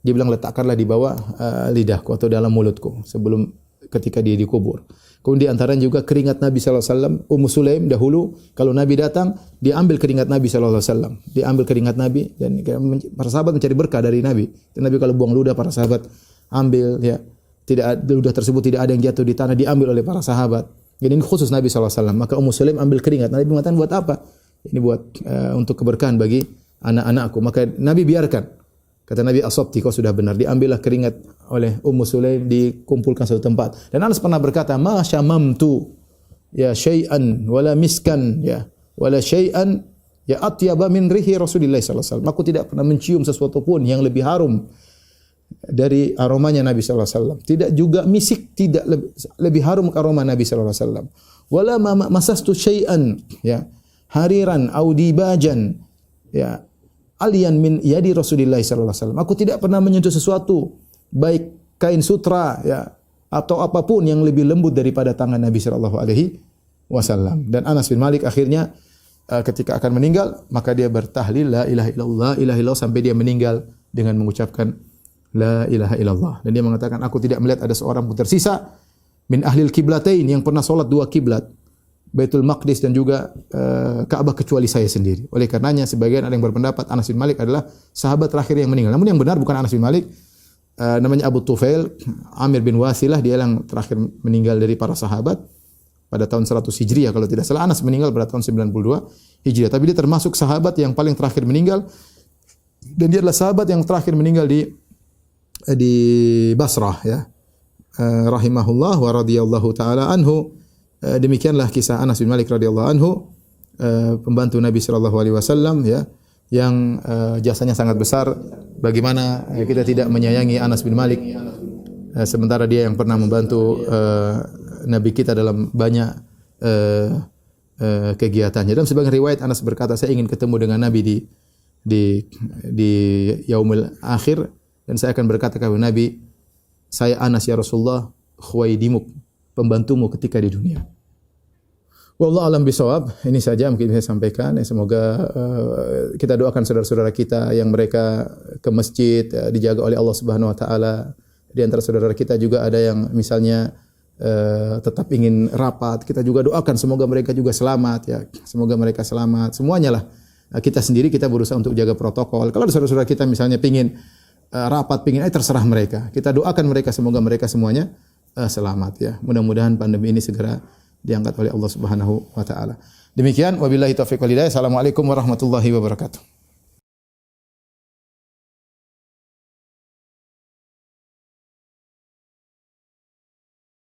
Dia bilang letakkanlah di bawah lidahku atau dalam mulutku sebelum ketika dia dikubur. Kemudian di antaranya juga keringat Nabi sallallahu alaihi wasallam. Ummu Sulaim dahulu kalau Nabi datang, dia ambil keringat Nabi sallallahu alaihi wasallam. Dia ambil keringat Nabi dan para sahabat mencari berkah dari Nabi. Dan Nabi kalau buang ludah, para sahabat ambil, ya. Tidak ludah tersebut tidak ada yang jatuh di tanah, diambil oleh para sahabat. Jadi ini khusus Nabi sallallahu alaihi wasallam. Maka Ummu Sulaim ambil keringat. Nabi mengatakan buat apa? Ini buat untuk keberkahan bagi anak-anakku. Maka Nabi biarkan. Kata Nabi, asabti, kau sudah benar. Diambillah keringat oleh Ummu Sulaim, dikumpulkan satu tempat. Dan Anas pernah berkata, ma syamamtu ya syai'an wala miskan, ya wala syai'an ya atyaba min rihi Rasulillah sallallahu alaihi wasallam. Aku tidak pernah mencium sesuatu pun yang lebih harum dari aromanya Nabi sallallahu alaihi wasallam. Tidak juga misik, tidak lebih harum aroma Nabi sallallahu alaihi wasallam. Wala masastu syai'an, ya hariran au dibajan, ya alian min yadi Rasulillah sallallahu alaihi wasallam. Aku tidak pernah menyentuh sesuatu baik kain sutra, ya atau apapun yang lebih lembut daripada tangan Nabi sallallahu alaihi wasallam. Dan Anas bin Malik akhirnya ketika akan meninggal, maka dia bertahlil la ilaha illallah sampai dia meninggal dengan mengucapkan la ilaha illallah. Dan dia mengatakan, aku tidak melihat ada seorang pun tersisa min ahlil kiblatain yang pernah solat dua kiblat, Baitul Maqdis dan juga Ka'bah, kecuali saya sendiri. Oleh karenanya sebagian ada yang berpendapat Anas bin Malik adalah sahabat terakhir yang meninggal. Namun yang benar bukan Anas bin Malik, namanya Abu Tufail, Amir bin Wasilah, dia yang terakhir meninggal dari para sahabat pada tahun 100 Hijriah kalau tidak salah. Anas meninggal pada tahun 92 Hijriah. Tapi dia termasuk sahabat yang paling terakhir meninggal, dan dia adalah sahabat yang terakhir meninggal di Basrah, ya. Rahimahullah wa radhiyallahu taala anhu. Demikianlah kisah Anas bin Malik radhiyallahu anhu, pembantu Nabi sallallahu alaihi wasallam, ya, yang jasanya sangat besar. Bagaimana kita tidak menyayangi Anas bin Malik sementara dia yang pernah membantu Nabi kita dalam banyak kegiatannya. Dalam sebagian riwayat Anas berkata, saya ingin ketemu dengan Nabi di yaumul akhir, dan saya akan berkata kepada Nabi, saya Anas ya Rasulullah, khuwaidimuk, pembantumu ketika di dunia. Wallahu alam bisawab. Ini saja mungkin saya sampaikan. Semoga kita doakan saudara-saudara kita yang mereka ke masjid dijaga oleh Allah Subhanahu wa taala. Di antara saudara kita juga ada yang misalnya tetap ingin rapat. Kita juga doakan semoga mereka juga selamat, ya. Semoga mereka selamat. Semuanya lah. Kita sendiri kita berusaha untuk jaga protokol. Kalau ada saudara-saudara kita misalnya pingin rapat, pingin terserah mereka. Kita doakan mereka semoga mereka semuanya selamat, ya. Mudah-mudahan pandemi ini segera diangkat oleh Allah Subhanahu wa taala. Demikian, wabillahi taufiq wal hidayah. Assalamualaikum warahmatullahi wabarakatuh.